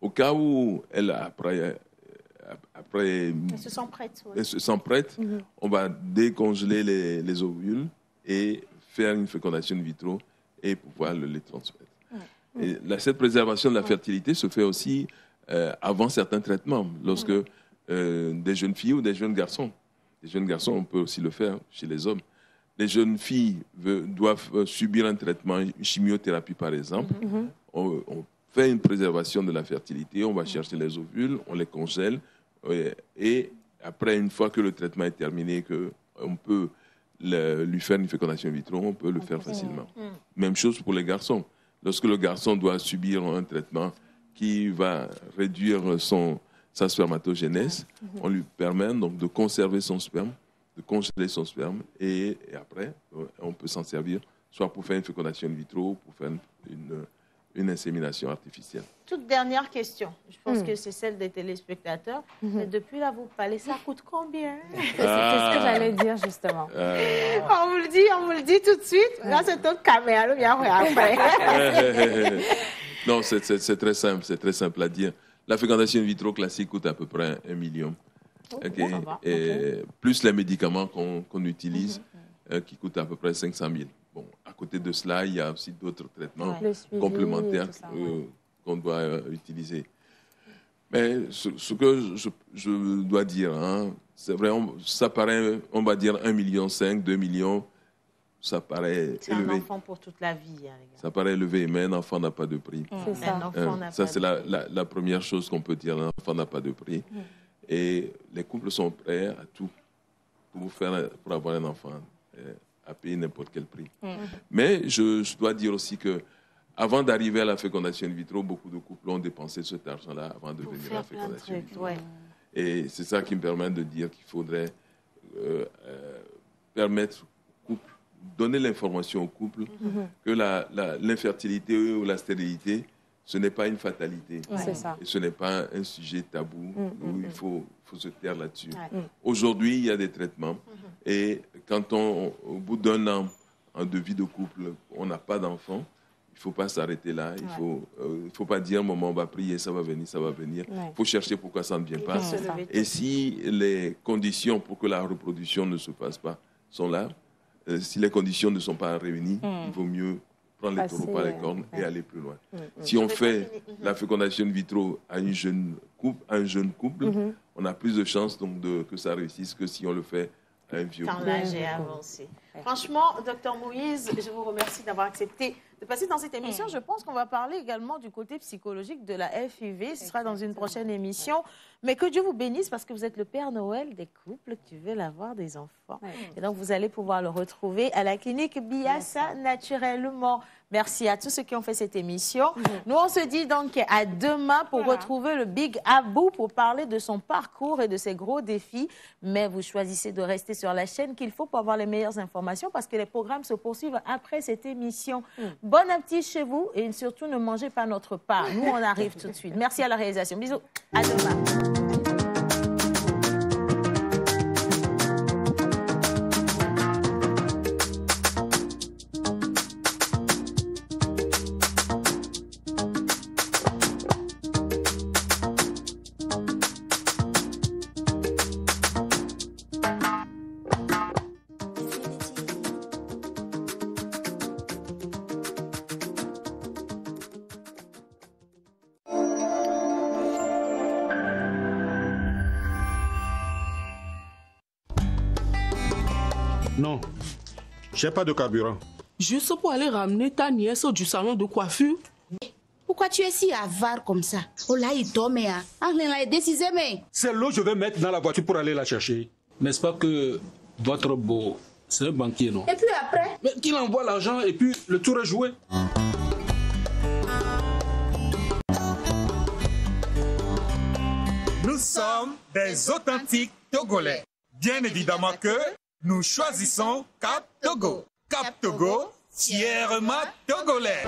au cas où après
elles se sent prêtes.
Elles se sentent prêtes, on va décongeler les ovules et faire une fécondation in vitro et pouvoir les transmettre. Et cette préservation de la fertilité se fait aussi avant certains traitements, lorsque des jeunes filles ou des jeunes garçons, on peut aussi le faire chez les hommes. Les jeunes filles doivent subir un traitement, une chimiothérapie par exemple. On fait une préservation de la fertilité, on va chercher les ovules, on les congèle et après, une fois que le traitement est terminé, que on peut lui faire une fécondation in vitro, on peut le faire facilement. Même chose pour les garçons. Lorsque le garçon doit subir un traitement qui va réduire sa spermatogénèse, on lui permet donc de conserver son sperme, de congeler son sperme, et après, on peut s'en servir, soit pour faire une fécondation in vitro, pour faire une insémination artificielle.
Toute dernière question. Je pense que c'est celle des téléspectateurs. Mais depuis là, vous parlez, ça coûte combien?
C'est ce que j'allais dire, justement.
On vous le dit tout de suite. Là, c'est toute caméra, bien après.
Non, c'est très simple à dire. La fécondation in vitro classique coûte à peu près 1 million. Et plus les médicaments qu'on utilise, qui coûtent à peu près 500 000. Bon, à côté de cela, il y a aussi d'autres traitements complémentaires qu'on doit utiliser. Mais ce que je dois dire, hein, c'est vrai, ça paraît, on va dire 1,5 million, 2 millions, ça paraît élevé.
C'est un enfant pour toute la vie. Hein, les gars.
Ça paraît élevé, mais un enfant n'a pas de prix.
C'est ça.
Ça, c'est la première chose qu'on peut dire, un enfant n'a pas de prix. Et les couples sont prêts à tout pour avoir un enfant, à payer n'importe quel prix. Mais je dois dire aussi que avant d'arriver à la fécondation in vitro, beaucoup de couples ont dépensé cet argent-là avant de venir à la fécondation in vitro. Et c'est ça qui me permet de dire qu'il faudrait permettre au couple, donner l'information au couple que l'infertilité ou la stérilité, ce n'est pas une fatalité.
C'est ça.
Et ce n'est pas un sujet tabou où il faut se taire là-dessus. Aujourd'hui, il y a des traitements. Et quand au bout d'un an de vie de couple, on n'a pas d'enfant, il ne faut pas s'arrêter là. Il faut pas dire, maman, on va prier, ça va venir, ça va venir. Il faut chercher pourquoi ça ne vient pas. Et si les conditions pour que la reproduction ne se fasse pas sont là, si les conditions ne sont pas réunies, il vaut mieux prendre les taureaux par les cornes et aller plus loin. Si on fait la fécondation in vitro à un jeune couple, on a plus de chances donc que ça réussisse que si on le fait à un vieux couple.
Quand l'âge est avancé. Franchement, Dr Moïse, je vous remercie d'avoir accepté de passer dans cette émission. Je pense qu'on va parler également du côté psychologique de la FIV. Ce sera dans une prochaine émission. Mais que Dieu vous bénisse parce que vous êtes le Père Noël des couples qui veulent avoir des enfants. Et donc, vous allez pouvoir le retrouver à la clinique Biassa naturellement. Merci à tous ceux qui ont fait cette émission. Nous, on se dit donc à demain pour retrouver le Big Abou pour parler de son parcours et de ses gros défis. Mais vous choisissez de rester sur la chaîne qu'il faut pour avoir les meilleures informations parce que les programmes se poursuivent après cette émission. Bon appétit chez vous et surtout ne mangez pas notre part. Nous, on arrive tout de suite. Merci à la réalisation. Bisous. À demain.
Non, j'ai pas de carburant.
Juste pour aller ramener ta nièce du salon de coiffure.
Pourquoi tu es si avare comme ça? Oh là, il tombe, hein.
C'est l'eau que je vais mettre dans la voiture pour aller la chercher. N'est-ce pas que votre beau, c'est un banquier, non?
Et puis après?
Mais qu'il envoie l'argent et puis le tour est joué.
Nous sommes des authentiques Togolais. Bien évidemment que nous choisissons Cap Togo. Cap Togo, fièrement togolais.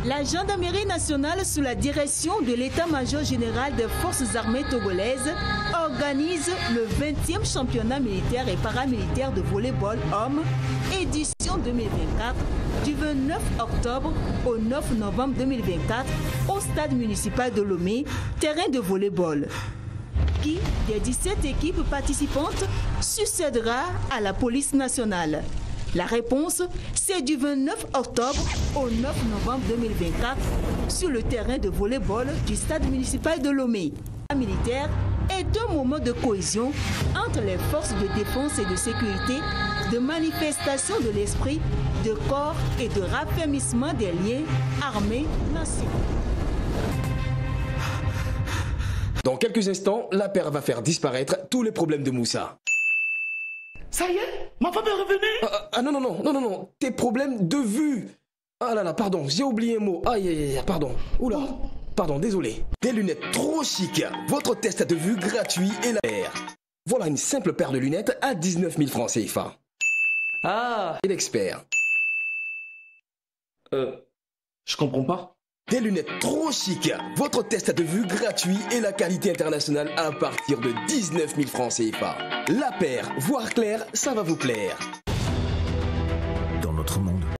La gendarmerie nationale, sous la direction de l'état-major général des forces armées togolaises, organise le 20e championnat militaire et paramilitaire de volleyball hommes, édition 2024, du 29 octobre au 9 novembre 2024, au stade municipal de Lomé, terrain de volleyball. Qui des 17 équipes participantes succédera à la police nationale? La réponse, c'est du 29 octobre au 9 novembre 2024 sur le terrain de volleyball du stade municipal de Lomé. La militaire est un moment de cohésion entre les forces de défense et de sécurité, de manifestation de l'esprit, de corps et de raffermissement des liens armés-nation.
Dans quelques instants, la paire va faire disparaître tous les problèmes de Moussa.
Ça y est, ma femme est revenue.
Non, tes problèmes de vue. Ah là là, pardon, j'ai oublié un mot. Aïe, pardon. Oula, pardon, désolé. Des lunettes trop chic. Votre test de vue gratuit et la paire. Voilà une simple paire de lunettes à 19 000 francs CFA. Ah, et l'expert.
Je comprends pas.
Des lunettes trop chic. Votre test de vue gratuit et la qualité internationale à partir de 19 000 francs CFA. La paire, voir clair, ça va vous plaire.
Dans notre monde